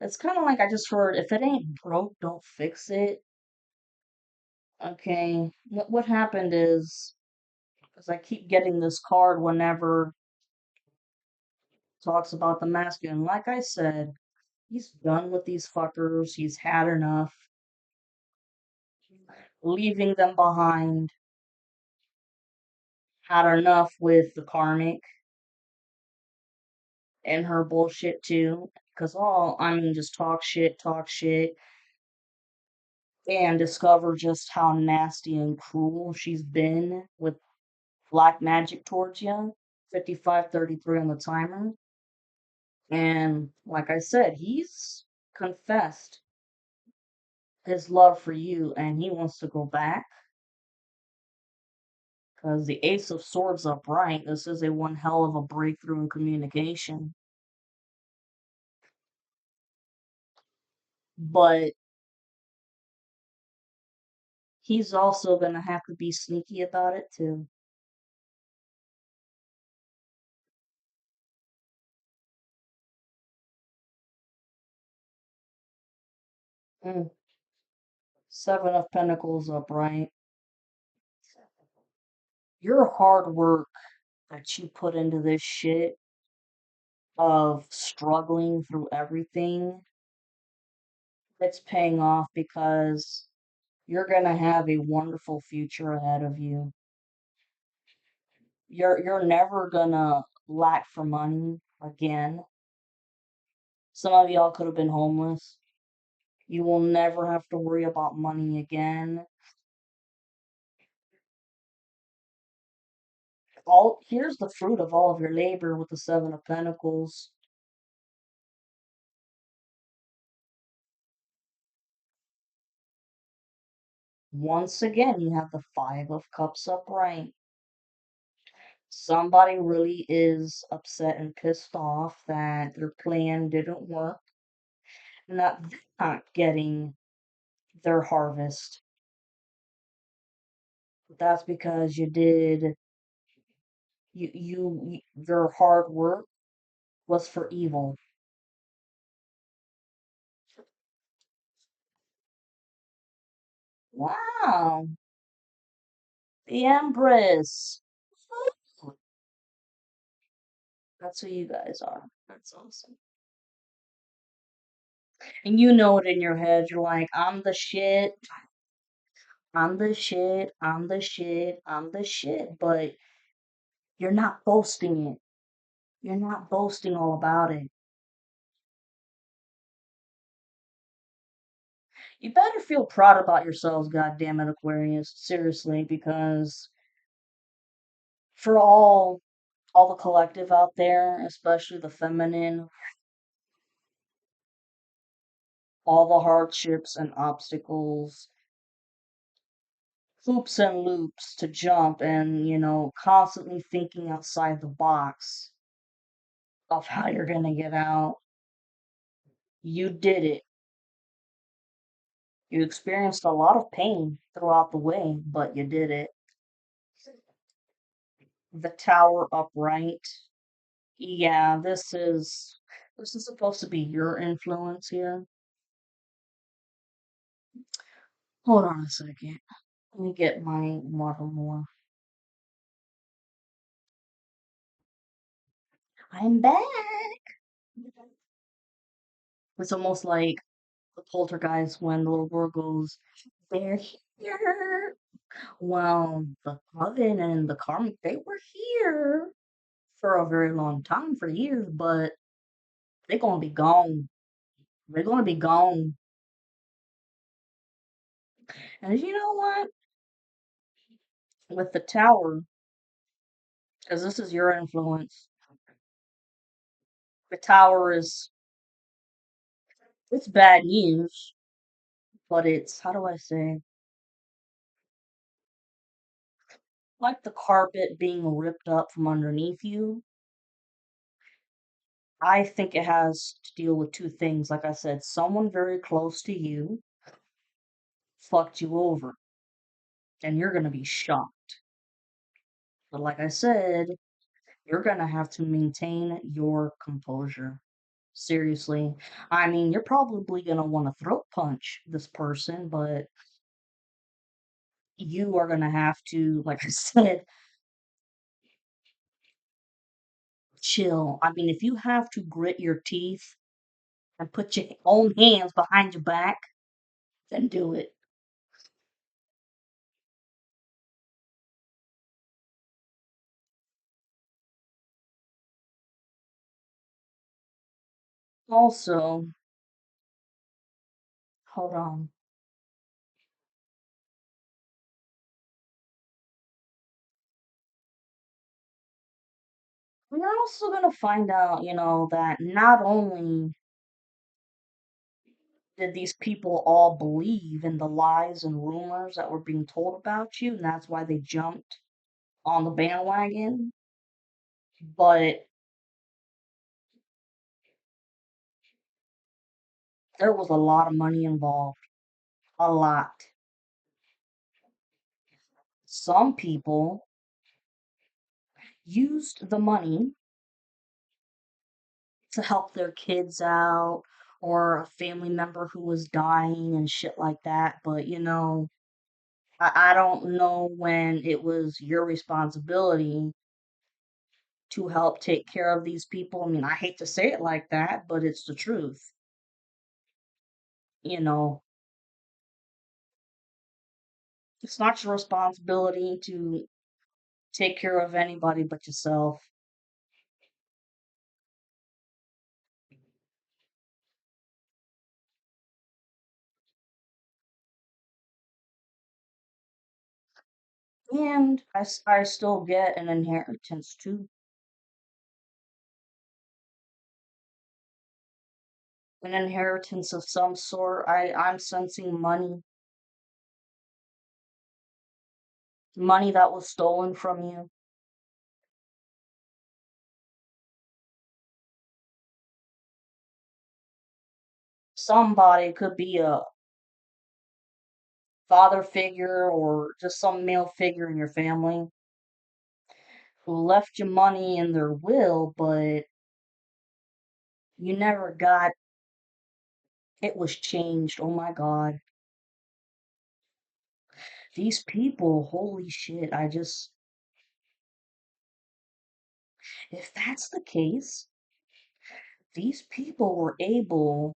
It's kind of like I just heard, if it ain't broke, don't fix it. Okay, what happened is, because I keep getting this card whenever Talks about the masculine. Like I said, he's done with these fuckers. He's had enough. Leaving them behind. Had enough with the karmic and her bullshit too. Because I mean, just talk shit, and discover just how nasty and cruel she's been with black magic towards you. 55:33 on the timer. And like I said, he's confessed his love for you and he wants to go back because the Ace of Swords upright. This is a one hell of a breakthrough in communication. But he's also going to have to be sneaky about it too. Mm. Seven of Pentacles upright. Your hard work that you put into this shit of struggling through everything, it's paying off because you're going to have a wonderful future ahead of you. You're never going to lack for money again. Some of y'all could have been homeless. You will never have to worry about money again. All here's the fruit of all of your labor with the Seven of Pentacles. Once again, you have the Five of Cups upright. Somebody really is upset and pissed off that their plan didn't work and that they're not getting their harvest. That's because you did your hard work was for evil. Wow, the Empress. That's who you guys are. That's awesome. And you know it in your head. You're like, I'm the shit. I'm the shit. I'm the shit. I'm the shit. But you're not boasting it. You're not boasting all about it. You better feel proud about yourselves, goddammit, Aquarius. Seriously, because for all the collective out there, especially the feminine, all the hardships and obstacles, hoops and loops to jump and, constantly thinking outside the box of how you're gonna get out. You did it. You experienced a lot of pain throughout the way, but you did it. The tower upright. Yeah, this is supposed to be your influence here. Hold on a second. Let me get my model more. I'm back. It's almost like the poltergeist when the little girl goes, "They're here." Well, the Coven and the Karmic, they were here for a very long time, for years, but they're gonna be gone. They're gonna be gone. And you know what? With the tower, because this is your influence, the tower it's bad news, but it's, how do I say, like the carpet being ripped up from underneath you. I think it has to deal with two things. Like I said, someone very close to you fucked you over, and you're gonna be shocked. But like I said, you're gonna have to maintain your composure. Seriously. I mean, you're probably gonna want to throat punch this person, but you are gonna have to, like I said, chill. I mean, if you have to grit your teeth and put your own hands behind your back, then do it. Also, hold on. We're also going to find out, that not only did these people all believe in the lies and rumors that were being told about you, and that's why they jumped on the bandwagon, but there was a lot of money involved. A lot. Some people used the money to help their kids out or a family member who was dying and shit like that. But I don't know when it was your responsibility to help take care of these people. I mean, I hate to say it like that, but it's the truth. You know, it's not your responsibility to take care of anybody but yourself. And I still get an inheritance too. An inheritance of some sort. I'm sensing money. Money that was stolen from you. Somebody could be a father figure or just some male figure in your family who left you money in their will, but you never got it was changed. Oh my God. These people, holy shit. If that's the case, these people were able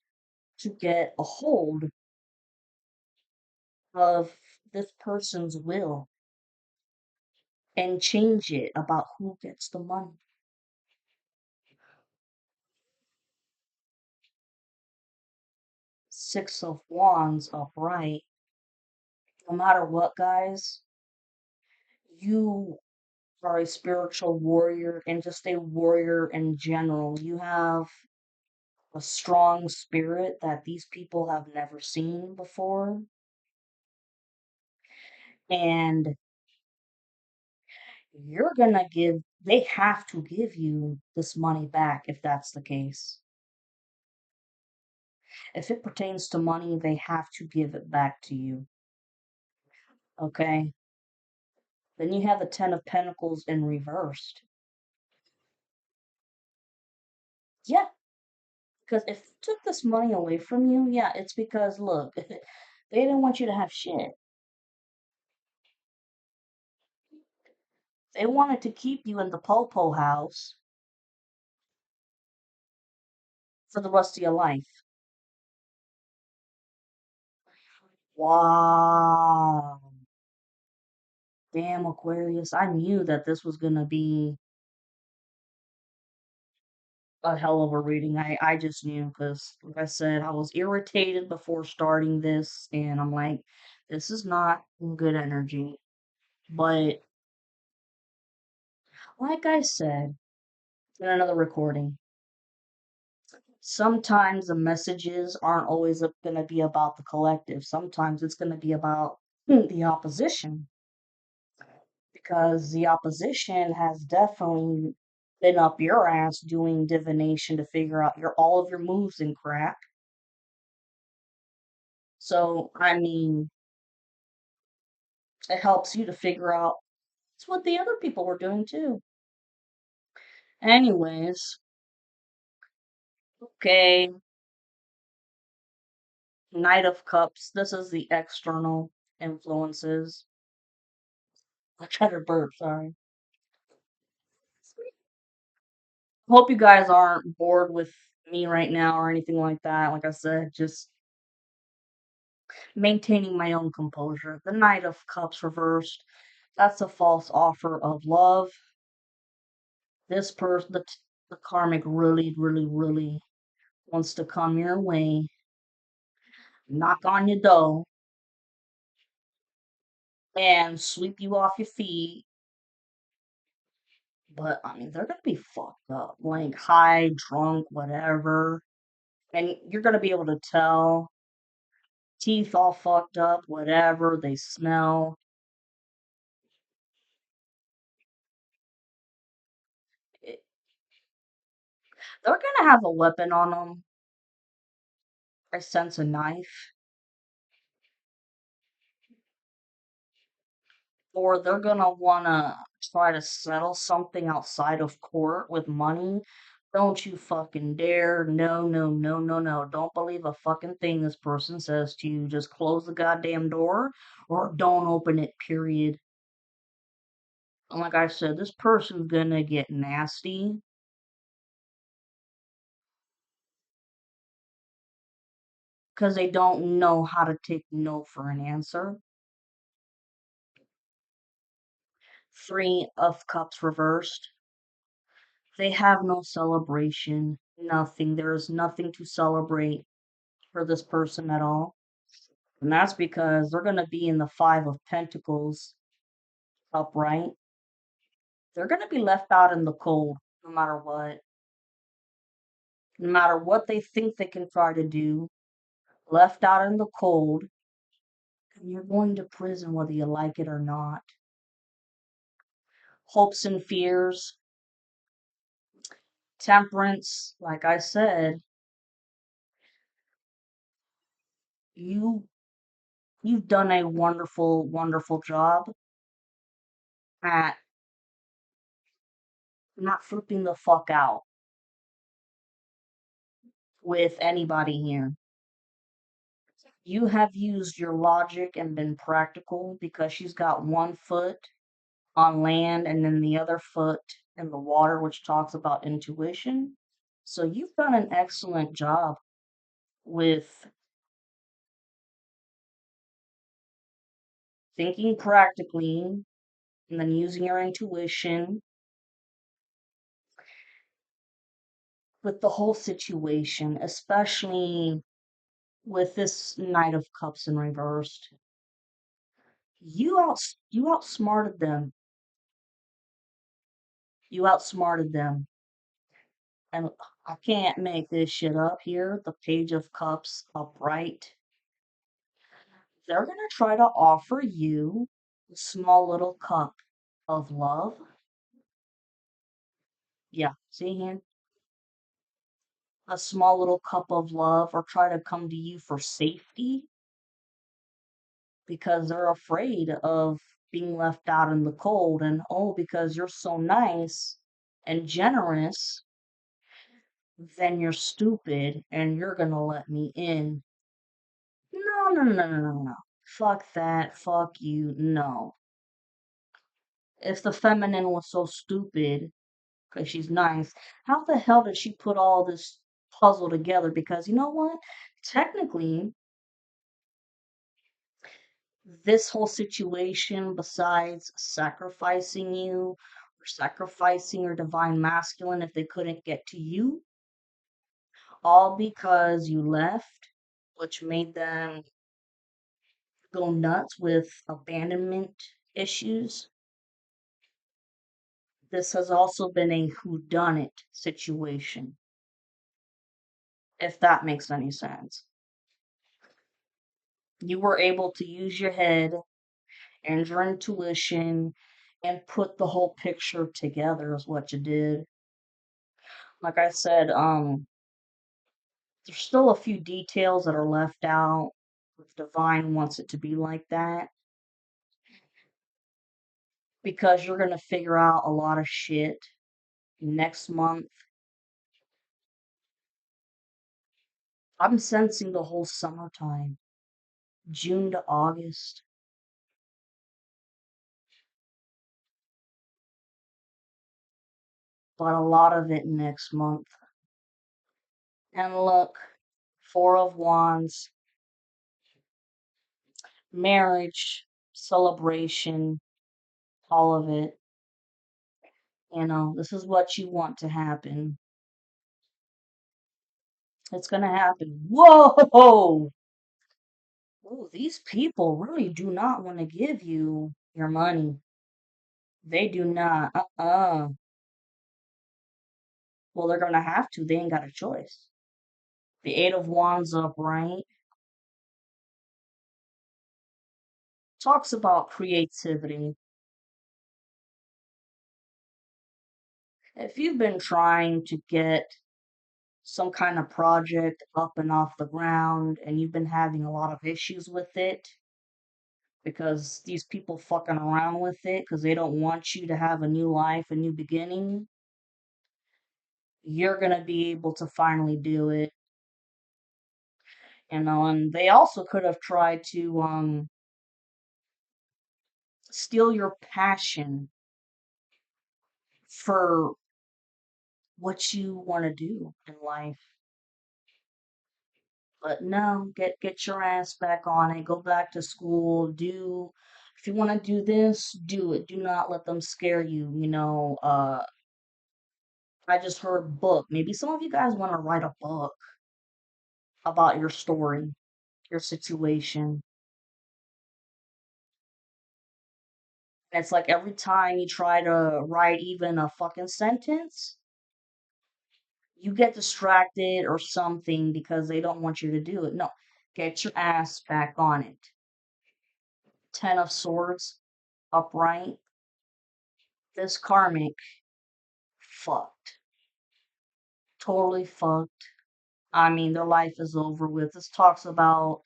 to get a hold of this person's will and change it about who gets the money. Six of Wands upright. No matter what, guys, you are a spiritual warrior and just a warrior in general. You have a strong spirit that these people have never seen before. And they have to give you this money back if that's the case. If it pertains to money, they have to give it back to you. Okay? Then you have the Ten of Pentacles in reversed. Yeah, because if they took this money away from you, yeah, it's because, look, they didn't want you to have shit. They wanted to keep you in the Popo house for the rest of your life. Wow. Damn, Aquarius. I knew that this was going to be a hell of a reading. I just knew because, like I said, I was irritated before starting this, and I'm like, this is not good energy. But, like I said in another recording, sometimes the messages aren't always going to be about the collective. Sometimes it's going to be about the opposition because the opposition has definitely been up your ass doing divination to figure out your all of your moves and crap. So, I mean, it helps you to figure out it's what the other people were doing too. Anyways, okay, Knight of Cups. This is the external influences. I tried to burp, sorry. Hope you guys aren't bored with me right now or anything like that. Like I said, just maintaining my own composure. The Knight of Cups reversed. That's a false offer of love. This person, the karmic really, really, really wants to come your way, knock on your door, and sweep you off your feet. But I mean, they're gonna be fucked up, like high, drunk, whatever. And you're gonna be able to tell, teeth all fucked up, whatever, they smell. It, they're gonna have a weapon on them. I sense a knife. Or they're gonna wanna try to settle something outside of court with money. Don't you fucking dare. No, no, no, no, no. Don't believe a fucking thing this person says to you. Just close the goddamn door or don't open it, period. And like I said, this person's gonna get nasty because they don't know how to take no for an answer. Three of Cups reversed. They have no celebration, nothing. There is nothing to celebrate for this person at all. And that's because they're going to be in the Five of Pentacles upright. They're going to be left out in the cold no matter what. No matter what they think they can try to do, left out in the cold, and you're going to prison whether you like it or not. Hopes and fears, temperance, like I said, you you've done a wonderful, wonderful job at not flipping the fuck out with anybody here. You have used your logic and been practical because she's got one foot on land and then the other foot in the water, which talks about intuition. So you've done an excellent job with thinking practically and then using your intuition with the whole situation, especially with this Knight of Cups in reversed. You outsmarted them. You outsmarted them. And I can't make this shit up here. The Page of Cups upright. They're going to try to offer you a small little cup of love. Yeah, see here? A small little cup of love, or try to come to you for safety because they're afraid of being left out in the cold. And oh, because you're so nice and generous, then you're stupid and you're going to let me in. No, no, no, no, no, no. Fuck that. Fuck you. No. If the feminine was so stupid, because she's nice, how the hell did she put all this puzzle together? Because you know what? Technically, this whole situation, besides sacrificing you or sacrificing your divine masculine if they couldn't get to you, all because you left, which made them go nuts with abandonment issues. This has also been a whodunit situation, if that makes any sense. You were able to use your head and your intuition and put the whole picture together is what you did. Like I said, there's still a few details that are left out. If Divine wants it to be like that because you're gonna figure out a lot of shit next month. I'm sensing the whole summertime, June to August. but a lot of it next month. And look, Four of Wands, marriage, celebration, all of it. This is what you want to happen. It's gonna happen. Whoa! Ooh, these people really do not want to give you your money. They do not. Well, they're gonna have to. They ain't got a choice. The Eight of Wands upright talks about creativity. If you've been trying to get some kind of project up and off the ground and you've been having a lot of issues with it because these people fucking around with it because they don't want you to have a new life, a new beginning, you're gonna be able to finally do it. And they also could have tried to steal your passion for what you want to do in life. But no, get your ass back on it. Go back to school. Do if you want to do this, do it. Do not let them scare you. I just heard book. Maybe some of you guys want to write a book about your story, your situation. And it's like every time you try to write even a fucking sentence, you get distracted or something because they don't want you to do it. No, get your ass back on it. Ten of Swords, upright. This karmic, fucked. Totally fucked. I mean, their life is over with. This talks about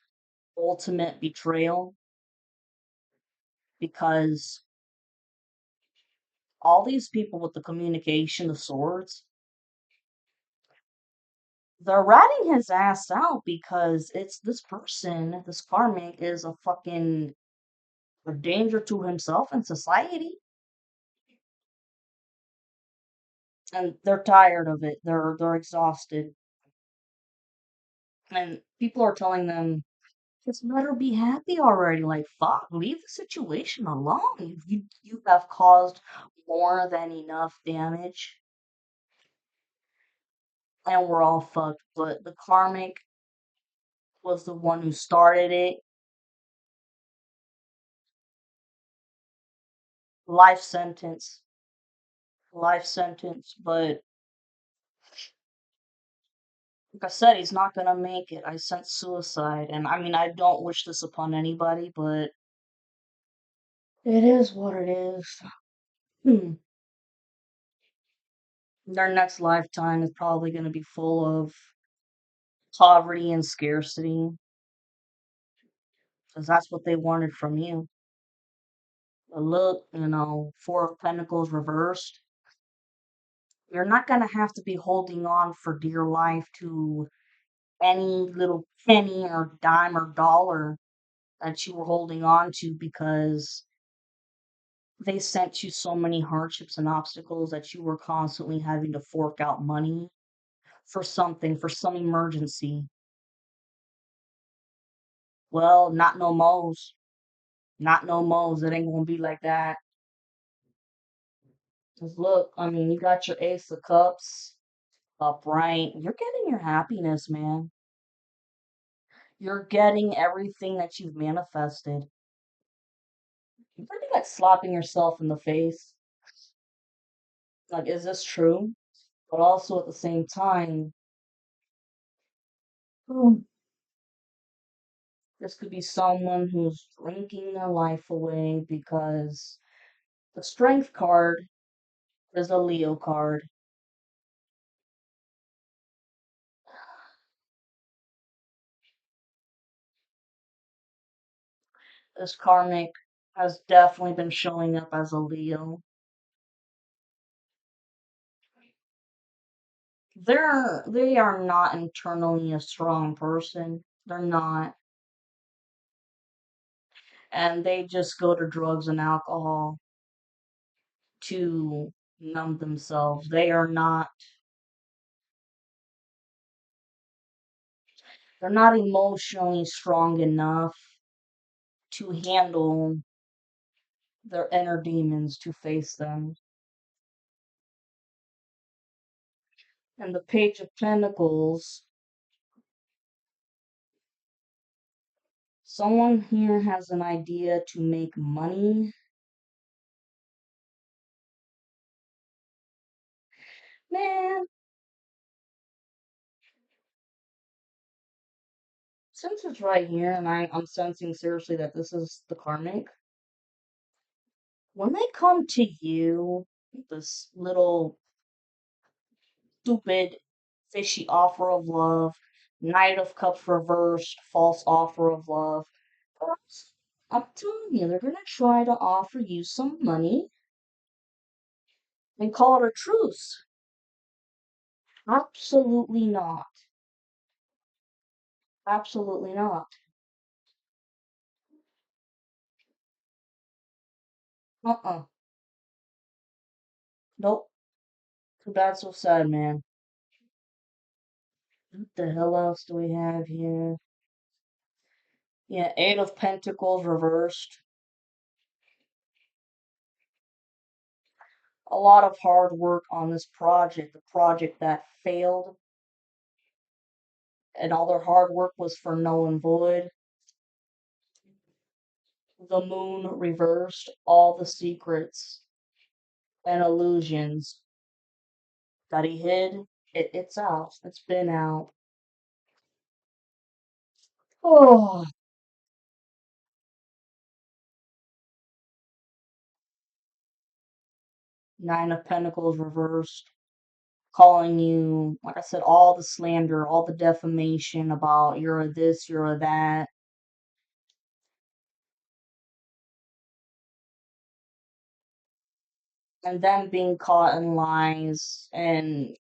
ultimate betrayal because all these people with the communication of swords, they're ratting his ass out because it's this person, this karmic, is a danger to himself and society. And they're tired of it. They're exhausted. And people are telling them, just let her be happy already. Like, fuck, leave the situation alone. You have caused more than enough damage, and we're all fucked. But the karmic was the one who started it. Life sentence, life sentence. But like I said, he's not gonna make it. I sense suicide, and I mean, I don't wish this upon anybody, but it is what it is. Hmm. Their next lifetime is probably gonna be full of poverty and scarcity, because that's what they wanted from you. But look, Four of Pentacles reversed. You're not gonna have to be holding on for dear life to any little penny or dime or dollar that you were holding on to because they sent you so many hardships and obstacles that you were constantly having to fork out money for something, for some emergency. Well, not no mo's. Not no mo's. It ain't gonna be like that. Cause look, I mean, you got your Ace of Cups upright. You're getting your happiness, man. You're getting everything that you've manifested. You're pretty like slapping yourself in the face. Like, is this true? But also at the same time, hmm, this could be someone who's drinking their life away because the Strength card is a Leo card. This karmic has definitely been showing up as a Leo. They are not internally a strong person. They're not. And they just go to drugs and alcohol to numb themselves. They're not emotionally strong enough to handle their inner demons, to face them. And the Page of Pentacles, someone here has an idea to make money. Man, since it's right here and I'm sensing seriously that this is the karmic, when they come to you, this little stupid, fishy offer of love, Knight of Cups reversed, false offer of love, girls, I'm telling you, they're gonna try to offer you some money and call it a truce. Absolutely not. Absolutely not. Uh-uh. Nope. Too bad, so sad, man. What the hell else do we have here? Yeah, Eight of Pentacles reversed. A lot of hard work on this project, a project that failed, and all their hard work was for null and void. The Moon reversed, all the secrets and illusions that he hid. It's out. It's been out. Oh, Nine of Pentacles reversed, calling you, like I said, all the slander, all the defamation about you're a this, you're a that. And them being caught in lies and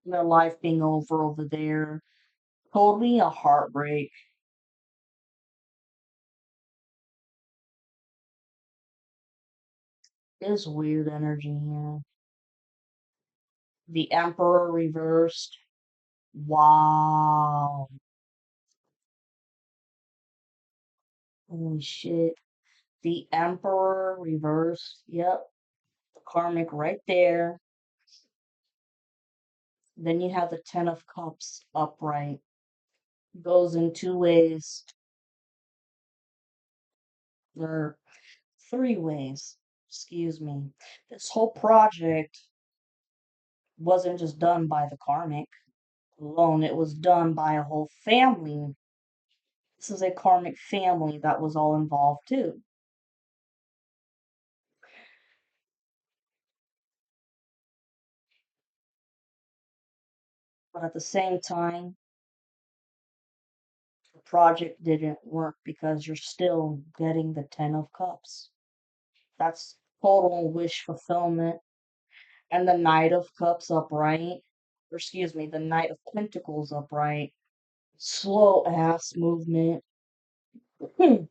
their life being over there. Totally a heartbreak. Is weird energy here. The Emperor reversed. Wow. Holy shit. The Emperor reversed. Yep. The karmic right there. Then you have the Ten of Cups upright. Goes in two ways. Or three ways. Excuse me. This whole project wasn't just done by the karmic alone, it was done by a whole family. This is a karmic family that was all involved too. But at the same time, the project didn't work because you're still getting the Ten of Cups. That's total wish fulfillment. And the Knight of Cups upright, or excuse me, the Knight of Pentacles upright. Slow ass movement. And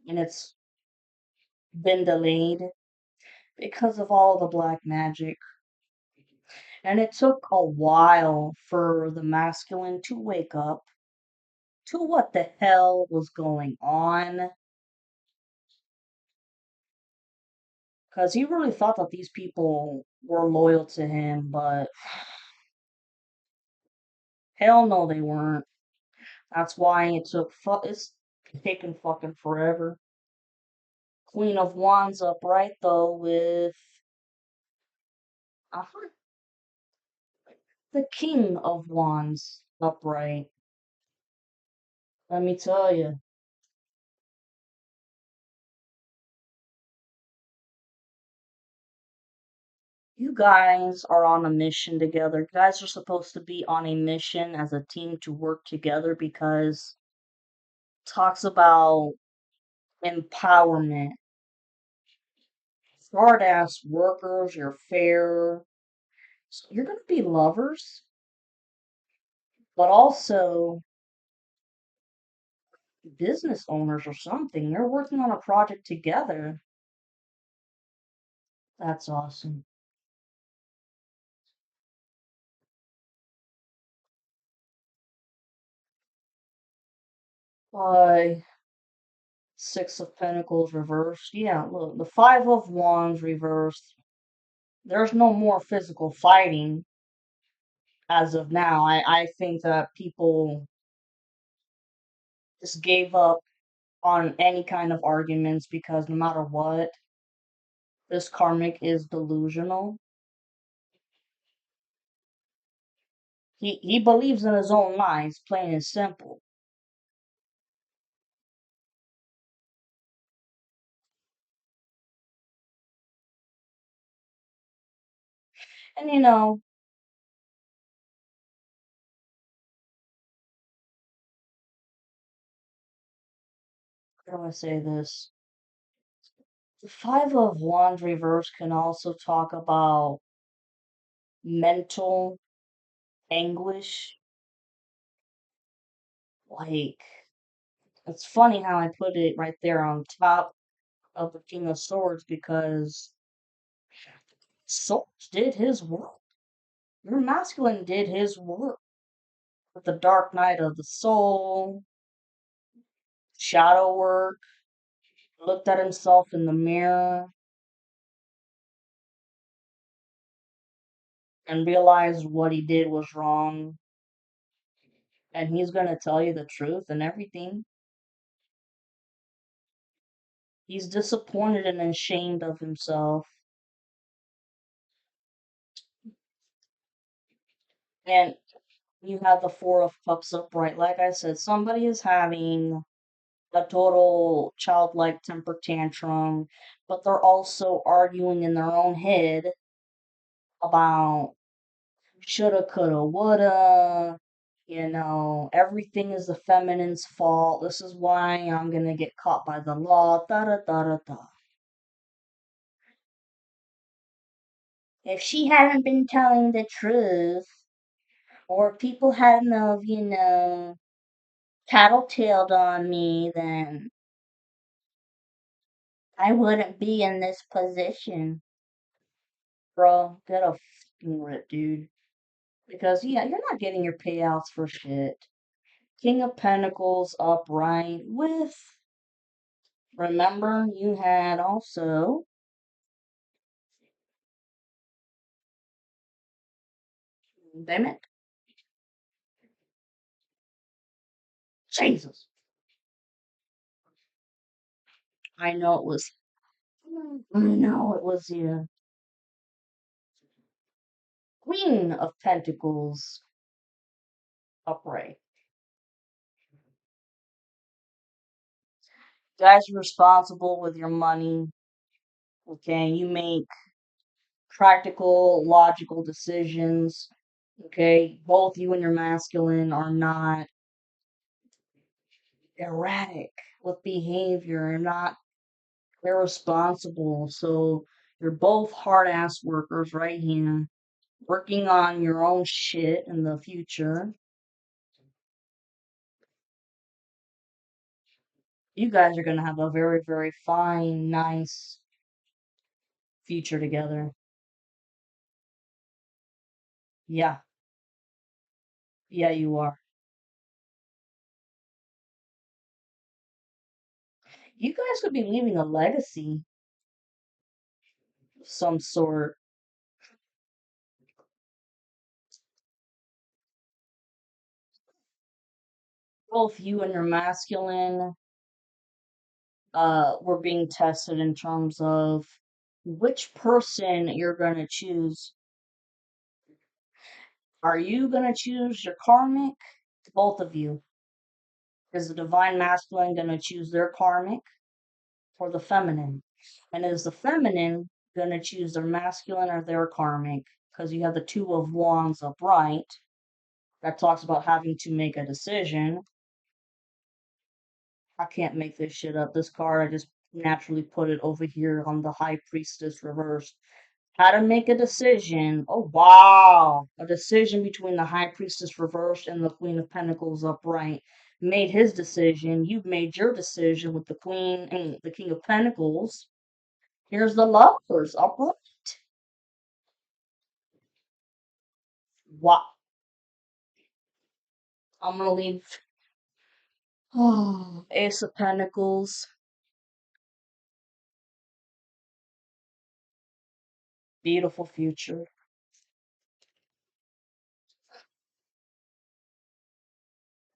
it's been delayed because of all the black magic. And it took a while for the masculine to wake up to what the hell was going on. Because he really thought that these people were loyal to him, but hell no, they weren't. That's why it's taken fucking forever. Queen of Wands upright though with uh, the King of Wands upright. Let me tell you, you guys are on a mission together. You guys are supposed to be on a mission as a team to work together because it talks about empowerment. Hard ass workers, you're fair. So you're gonna be lovers, but also business owners or something. You're working on a project together. That's awesome. Why? Six of Pentacles reversed. Yeah, look, the Five of Wands reversed. There's no more physical fighting as of now. I think that people just gave up on any kind of arguments because no matter what, this karmic is delusional. He believes in his own lies, plain and simple. And how do I say this? The Five of Wands reverse can also talk about mental anguish. Like, it's funny how I put it right there on top of the King of Swords because Swords did his work. Your masculine did his work with the Dark Night of the Soul, shadow work, looked at himself in the mirror, and realized what he did was wrong. And he's going to tell you the truth and everything. He's disappointed and ashamed of himself. And you have the Four of Cups upright. Like I said, somebody is having a total childlike temper tantrum, but they're also arguing in their own head about shoulda, coulda, woulda. Everything is the feminine's fault. This is why I'm gonna get caught by the law. Da da da da da. If she hadn't been telling the truth, or people hadn't of, tattletaled on me, then I wouldn't be in this position. Bro, get a fucking rip, dude. Because, yeah, you're not getting your payouts for shit. King of Pentacles upright with, remember, you had also, damn it, Jesus. I know it was, I know it was the Queen of Pentacles upright. Guys, you're responsible with your money. Okay, you make practical, logical decisions. Okay, both you and your masculine are not erratic with behavior and not irresponsible. So you're both hard ass workers right here, working on your own shit in the future. You guys are gonna have a very, very fine, nice future together. Yeah, yeah, you are. You guys could be leaving a legacy of some sort. Both you and your masculine were being tested in terms of which person you're gonna choose. Are you gonna choose your karmic? Both of you. Is the divine masculine gonna choose their karmic or the feminine? And is the feminine gonna choose their masculine or their karmic? Because you have the Two of Wands upright that talks about having to make a decision. I can't make this shit up. This card, I just naturally put it over here on the High Priestess reversed. How to make a decision. Oh, wow. A decision between the High Priestess reversed and the Queen of Pentacles upright. Made his decision. You've made your decision with the Queen and the King of Pentacles. Here's the lovers upright. What? I'm gonna leave. Oh, Ace of Pentacles. Beautiful future.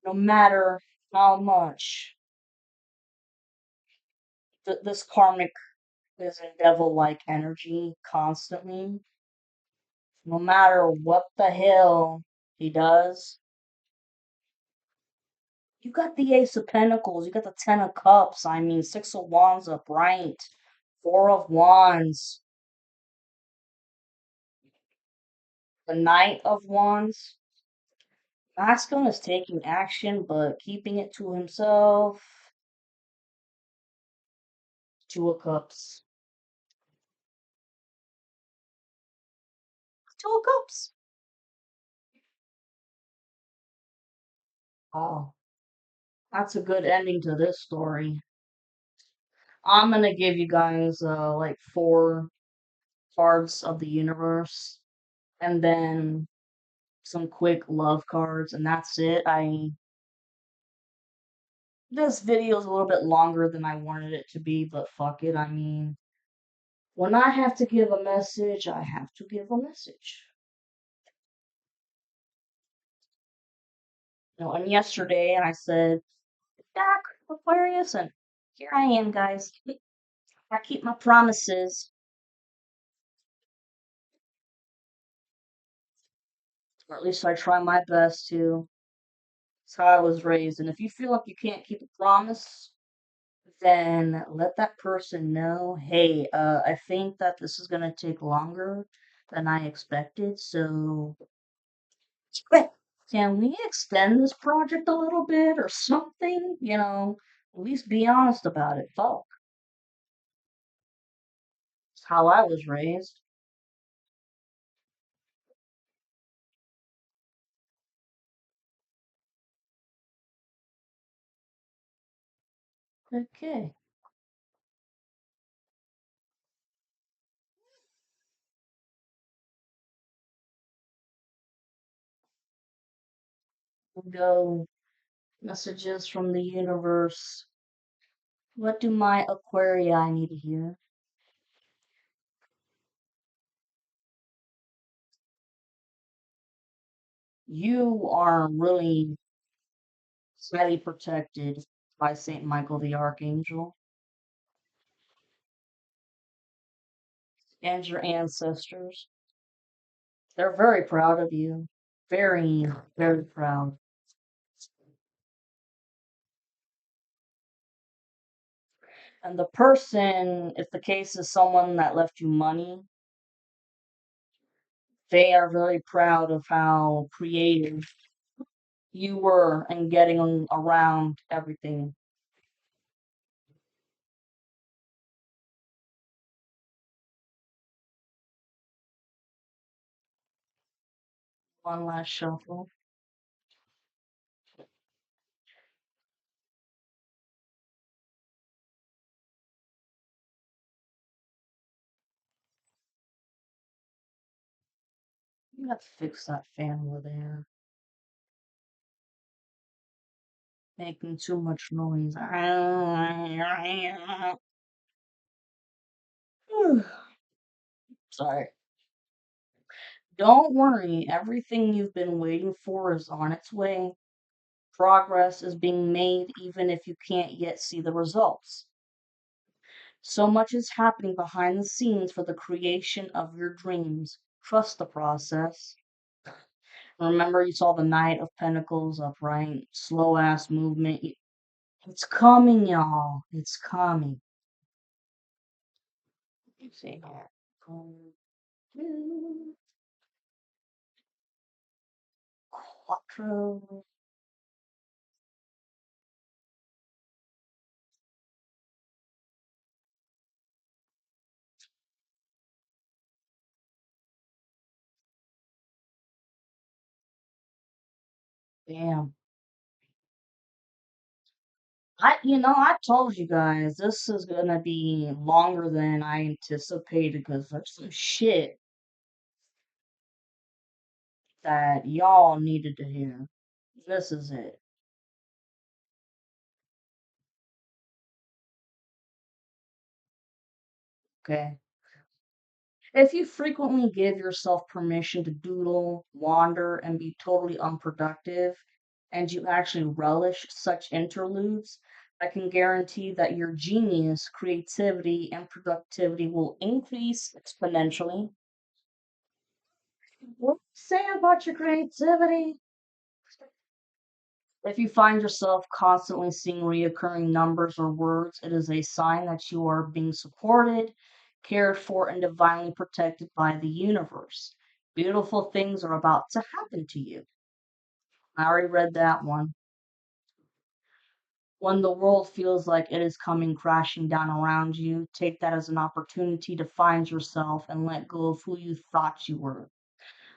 No matter how much this karmic is in devil-like energy constantly, no matter what the hell he does, you got the Ace of Pentacles, you got the Ten of Cups, I mean, Six of Wands upright, Four of Wands, the Knight of Wands. Masculine is taking action, but keeping it to himself. Two of Cups. Two of Cups. Oh, that's a good ending to this story. I'm gonna give you guys like four cards of the universe and then some quick love cards, and that's it. This video is a little bit longer than I wanted it to be, but fuck it. I mean, when I have to give a message, I have to give a message. And yesterday I said, Doc, Aquarius, and here I am, guys. I keep my promises. Or at least I try my best to. That's how I was raised. And if you feel like you can't keep a promise, then let that person know, hey, I think that this is going to take longer than I expected, so can we extend this project a little bit or something? At least be honest about it. Fuck. It's how I was raised. Okay. We'll go messages from the universe. What do my Aquarii need to hear? You are really highly protected by Saint Michael the Archangel and your ancestors. They're very proud of you. Very, very proud. And the person, if the case is someone that left you money, they are very proud of how creative you were in getting around everything. One last shuffle. You have to fix that fan over there. Making too much noise. Sorry. Don't worry, everything you've been waiting for is on its way. Progress is being made even if you can't yet see the results. So much is happening behind the scenes for the creation of your dreams. Trust the process. Remember, you saw the Knight of Pentacles upright, slow ass movement. It's coming, y'all. It's coming. Let's see here. Quattro. Damn. I told you guys this is gonna be longer than I anticipated because there's some shit that y'all needed to hear. This is it, okay? If you frequently give yourself permission to doodle, wander, and be totally unproductive, and you actually relish such interludes, I can guarantee that your genius, creativity, and productivity will increase exponentially. What say about your creativity? If you find yourself constantly seeing reoccurring numbers or words, it is a sign that you are being supported, cared for, and divinely protected by the universe. Beautiful things are about to happen to you. I already read that one. When the world feels like it is coming crashing down around you, take that as an opportunity to find yourself and let go of who you thought you were.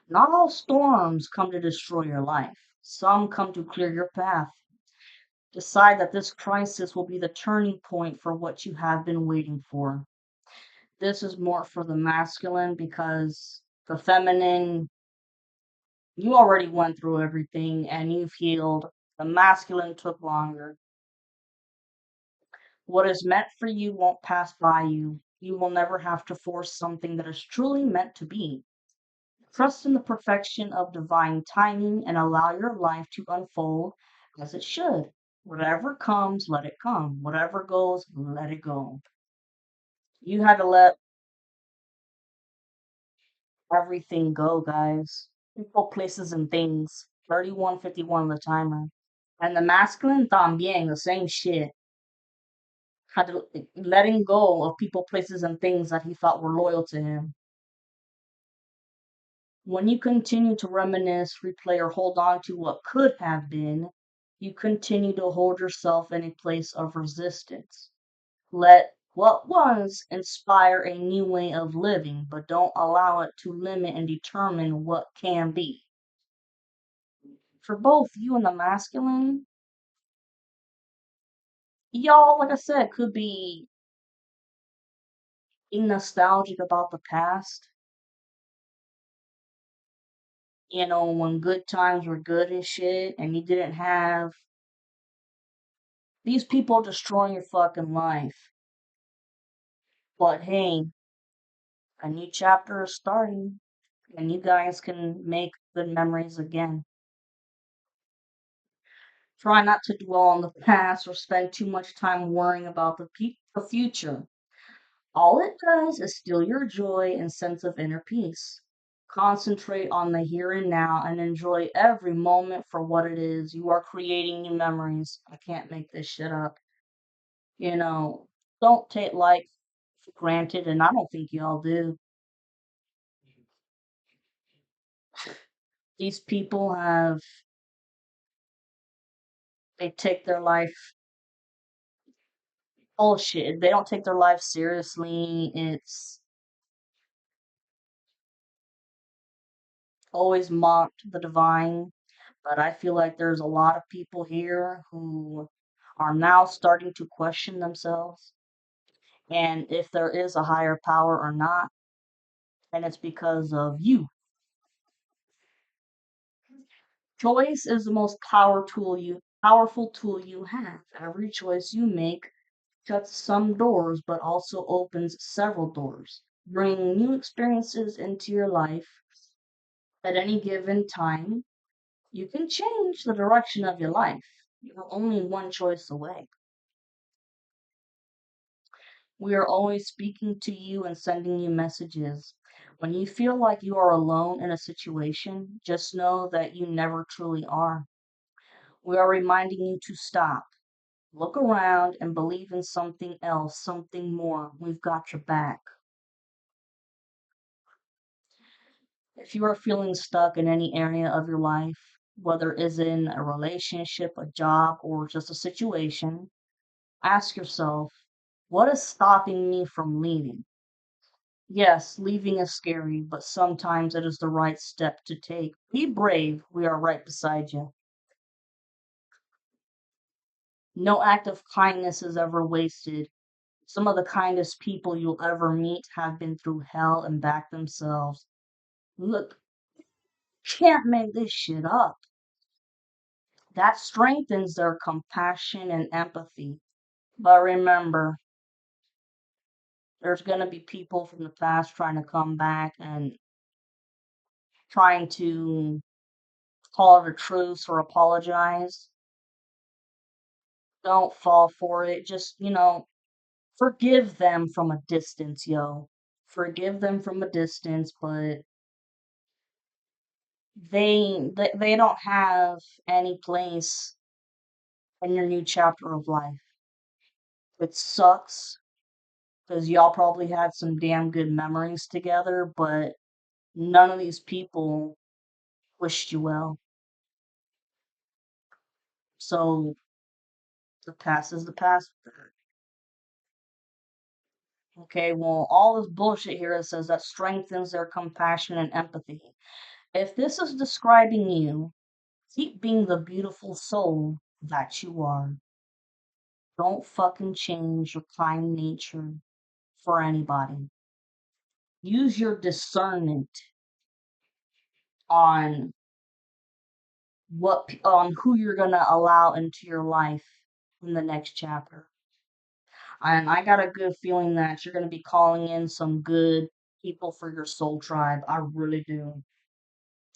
Not all storms come to destroy your life, some come to clear your path. Decide that this crisis will be the turning point for what you have been waiting for. This is more for the masculine because the feminine, you already went through everything and you've healed. The masculine took longer. What is meant for you won't pass by you. You will never have to force something that is truly meant to be. Trust in the perfection of divine timing and allow your life to unfold as it should. Whatever comes, let it come. Whatever goes, let it go. You had to let everything go, guys. People, places, and things. 3151 the timer. And the masculine también, the same shit. Had to letting go of people, places, and things that he thought were loyal to him. When you continue to reminisce, replay, or hold on to what could have been, you continue to hold yourself in a place of resistance. Let what was inspire a new way of living, but don't allow it to limit and determine what can be. For both you and the masculine, y'all, like I said, could be being nostalgic about the past. You know, when good times were good and shit, and you didn't have these people destroying your fucking life. But hey, a new chapter is starting, and you guys can make good memories again. Try not to dwell on the past or spend too much time worrying about the future. All it does is steal your joy and sense of inner peace. Concentrate on the here and now and enjoy every moment for what it is. You are creating new memories. I can't make this shit up. You know, don't take life for granted, and I don't think y'all do. These people have, they take their life bullshit. They don't take their life seriously. It's always mocked the divine. But I feel like there's a lot of people here who are now starting to question themselves and if there is a higher power or not. And it's because of you. Choice is the most powerful tool you have. Every choice you make shuts some doors but also opens several doors, bringing new experiences into your life at any given time. You can change the direction of your life. You're only one choice away. We are always speaking to you and sending you messages. When you feel like you are alone in a situation, just know that you never truly are. We are reminding you to stop, look around, and believe in something else, something more. We've got your back. If you are feeling stuck in any area of your life, whether it's in a relationship, a job, or just a situation, ask yourself, what is stopping me from leaving? Yes, leaving is scary, but sometimes it is the right step to take. Be brave. We are right beside you. No act of kindness is ever wasted. Some of the kindest people you'll ever meet have been through hell and back themselves. Look, Can't make this shit up. That strengthens their compassion and empathy. But remember, there's going to be people from the past trying to come back and trying to call it a truce or apologize. Don't fall for it. Just, forgive them from a distance, yo. Forgive them from a distance, but they don't have any place in your new chapter of life. It sucks because y'all probably had some damn good memories together, but none of these people wished you well. So the past is the past. Okay, well, all this bullshit here it says that strengthens their compassion and empathy. If this is describing you, keep being the beautiful soul that you are. Don't fucking change your kind nature for anybody. Use your discernment on on who you're gonna allow into your life in the next chapter. And I got a good feeling that you're gonna be calling in some good people for your soul tribe. I really do.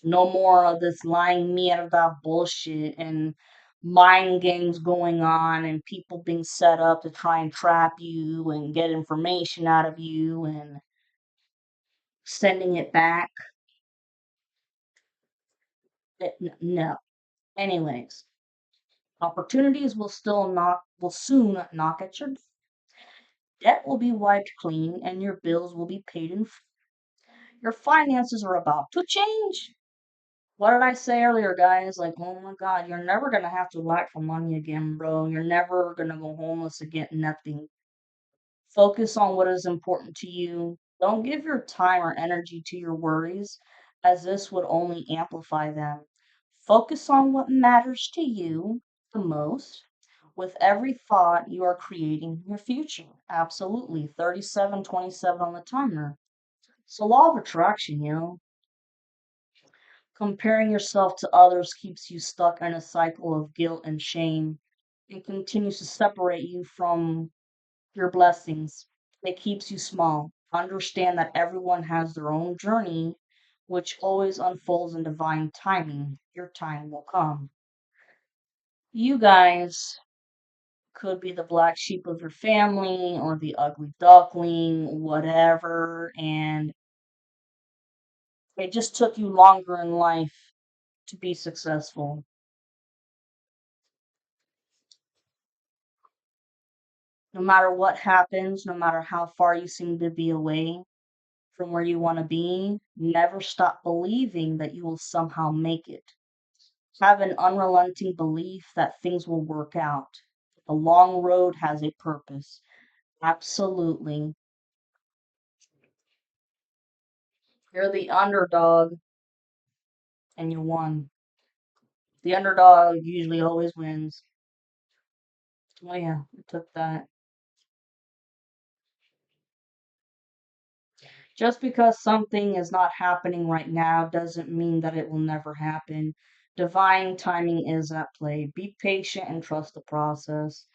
No more of this lying me out of that bullshit and mind games going on and people being set up to try and trap you and get information out of you and sending it back. No. Anyways, opportunities will soon knock at your door. Debt will be wiped clean and your bills will be paid in full. Your finances are about to change. What did I say earlier, guys? Like, oh my God, you're never gonna have to lack for money again, bro. You're never gonna go homeless again, nothing. Focus on what is important to you. Don't give your time or energy to your worries, as this would only amplify them. Focus on what matters to you the most. With every thought, you are creating your future. Absolutely. 37:27 on the timer. So, law of attraction, comparing yourself to others keeps you stuck in a cycle of guilt and shame and continues to separate you from your blessings. It keeps you small. Understand that everyone has their own journey, which always unfolds in divine timing. Your time will come. You guys could be the black sheep of your family or the ugly duckling, whatever, and it just took you longer in life to be successful. No matter what happens, no matter how far you seem to be away from where you want to be, never stop believing that you will somehow make it. Have an unrelenting belief that things will work out. The long road has a purpose. Absolutely. You're the underdog and you won. The underdog usually always wins. Oh yeah, I took that. Just because something is not happening right now doesn't mean that it will never happen. Divine timing is at play. Be patient and trust the process.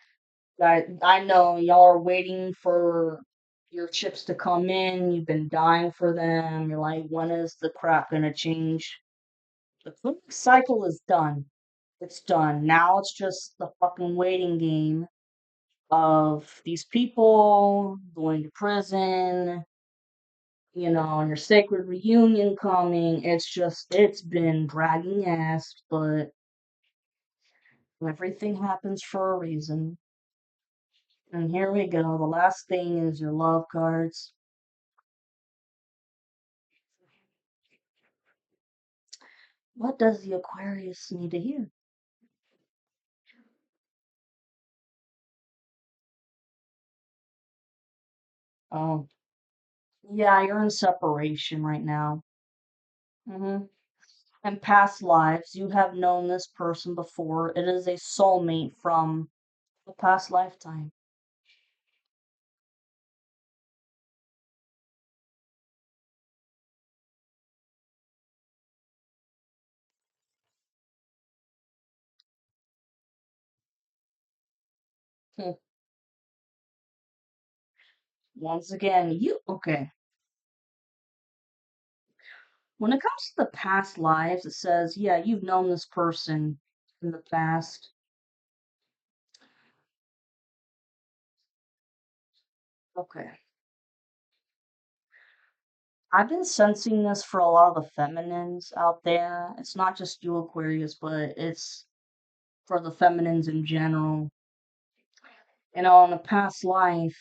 I know y'all are waiting for your chips to come in. You've been dying for them. You're like, when is the crap gonna change? The cleaning cycle is done. It's done. Now it's just the fucking waiting game of these people going to prison, and your sacred reunion coming. It's been dragging ass, but everything happens for a reason. And here we go. The last thing is your love cards. What does the Aquarius need to hear? Oh, yeah, you're in separation right now. hmm And past lives, you have known this person before. It is a soulmate from a past lifetime. Hmm. Once again, okay. When it comes to the past lives, it says, yeah, you've known this person in the past. Okay. I've been sensing this for a lot of the feminines out there. It's not just you, Aquarius, but it's for the feminines in general. In a past life,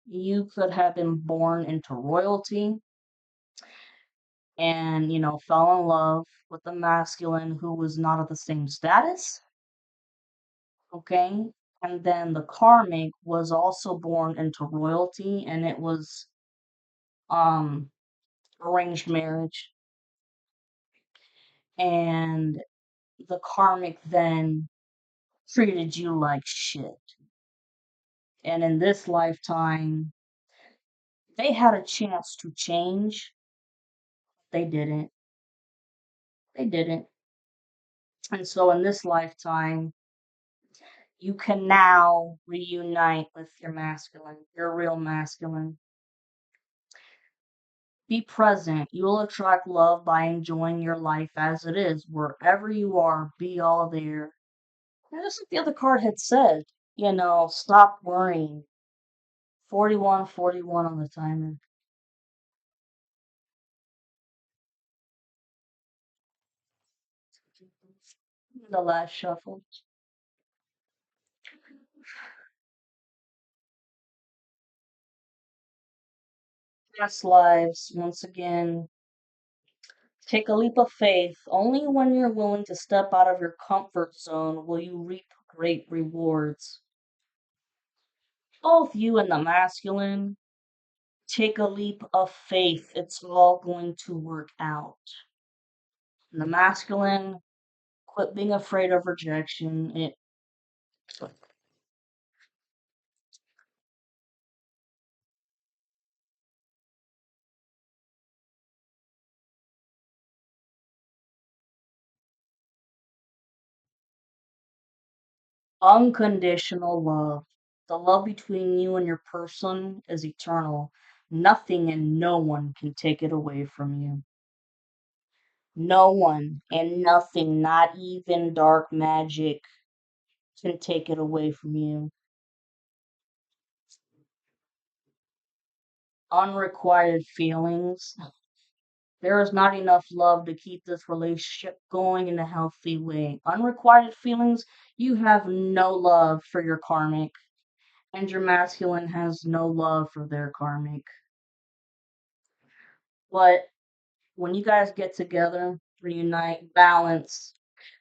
you could have been born into royalty and, fell in love with a masculine who was not of the same status. Okay. And then the karmic was also born into royalty and it was um arranged marriage. And the karmic then treated you like shit. And in this lifetime, they had a chance to change. They didn't. They didn't. And so in this lifetime, you can now reunite with your masculine, your real masculine. Be present. You'll attract love by enjoying your life as it is. Wherever you are, be all there. And just like the other card had said, stop worrying. 41, 41 on the timer. The last shuffle. Past lives, once again, take a leap of faith. Only when you're willing to step out of your comfort zone will you reap great rewards. Both you and the masculine, take a leap of faith. It's all going to work out. And the masculine, quit being afraid of rejection. Unconditional love. The love between you and your person is eternal. Nothing and no one can take it away from you. No one and nothing, not even dark magic, can take it away from you. Unrequited feelings. There is not enough love to keep this relationship going in a healthy way. Unrequited feelings, you have no love for your karmic, and your masculine has no love for their karmic. But when you guys get together, reunite, balance,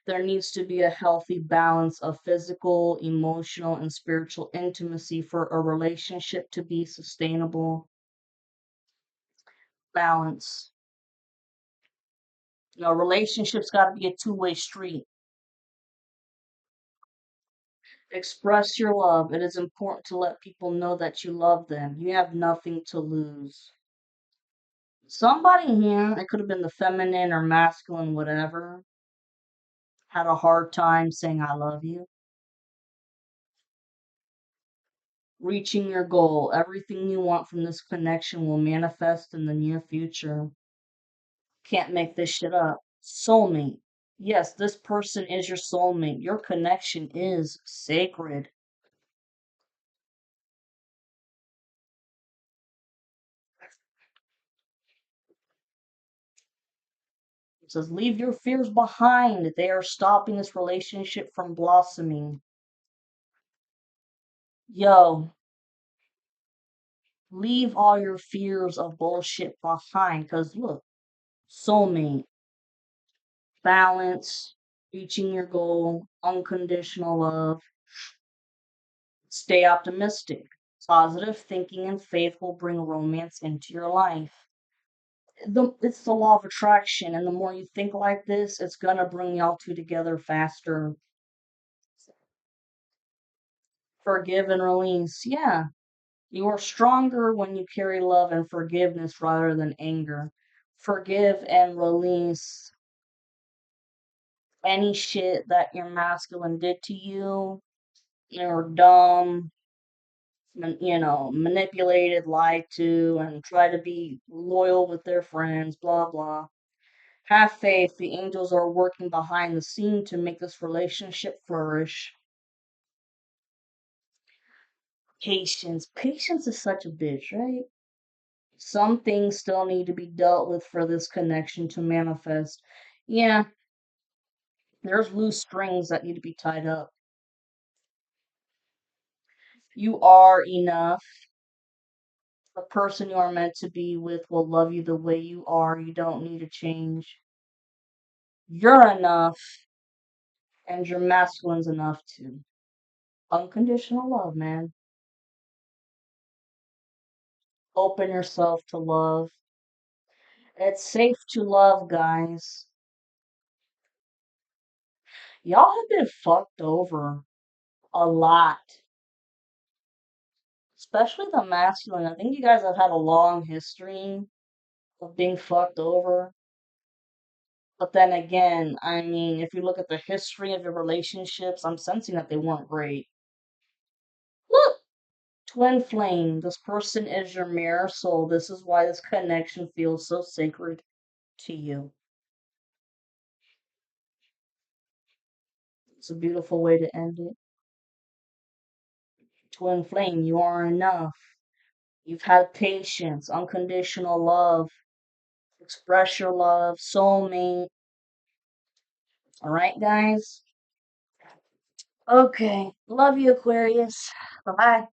there needs to be a healthy balance of physical, emotional, and spiritual intimacy for a relationship to be sustainable. Balance. Relationships got to be a two-way street. Express your love. It is important to let people know that you love them. You have nothing to lose. Somebody here, it could have been the feminine or masculine, whatever, had a hard time saying I love you. Reaching your goal. Everything you want from this connection will manifest in the near future. Can't make this shit up. Soulmate. Yes, this person is your soulmate. Your connection is sacred. It says, leave your fears behind. They are stopping this relationship from blossoming. Yo, leave all your fears of bullshit behind. Because look, soulmate, balance, reaching your goal, unconditional love. Stay optimistic. Positive thinking and faith will bring romance into your life. It's the law of attraction, and the more you think like this, it's gonna bring y'all two together faster. Forgive and release. Yeah, you are stronger when you carry love and forgiveness rather than anger. Forgive and release any shit that your masculine did to you. You're dumb. manipulated, lied to, and try to be loyal with their friends, blah, blah. Have faith, the angels are working behind the scene to make this relationship flourish. Patience. Patience is such a bitch, right? Some things still need to be dealt with for this connection to manifest. Yeah, there's loose strings that need to be tied up. You are enough. The person you are meant to be with will love you the way you are. You don't need to change. You're enough, and your masculine's enough too. Unconditional love, man. Open yourself to love. It's safe to love, guys. Y'all have been fucked over a lot, especially the masculine. I think you guys have had a long history of being fucked over. But then again, I mean, if you look at the history of your relationships, I'm sensing that they weren't great. Look, twin flame, this person is your mirror soul. This is why this connection feels so sacred to you. It's a beautiful way to end it. Twin flame, you are enough. You've had patience, unconditional love, express your love, soulmate. All right, guys? Okay. Love you, Aquarius. Bye bye.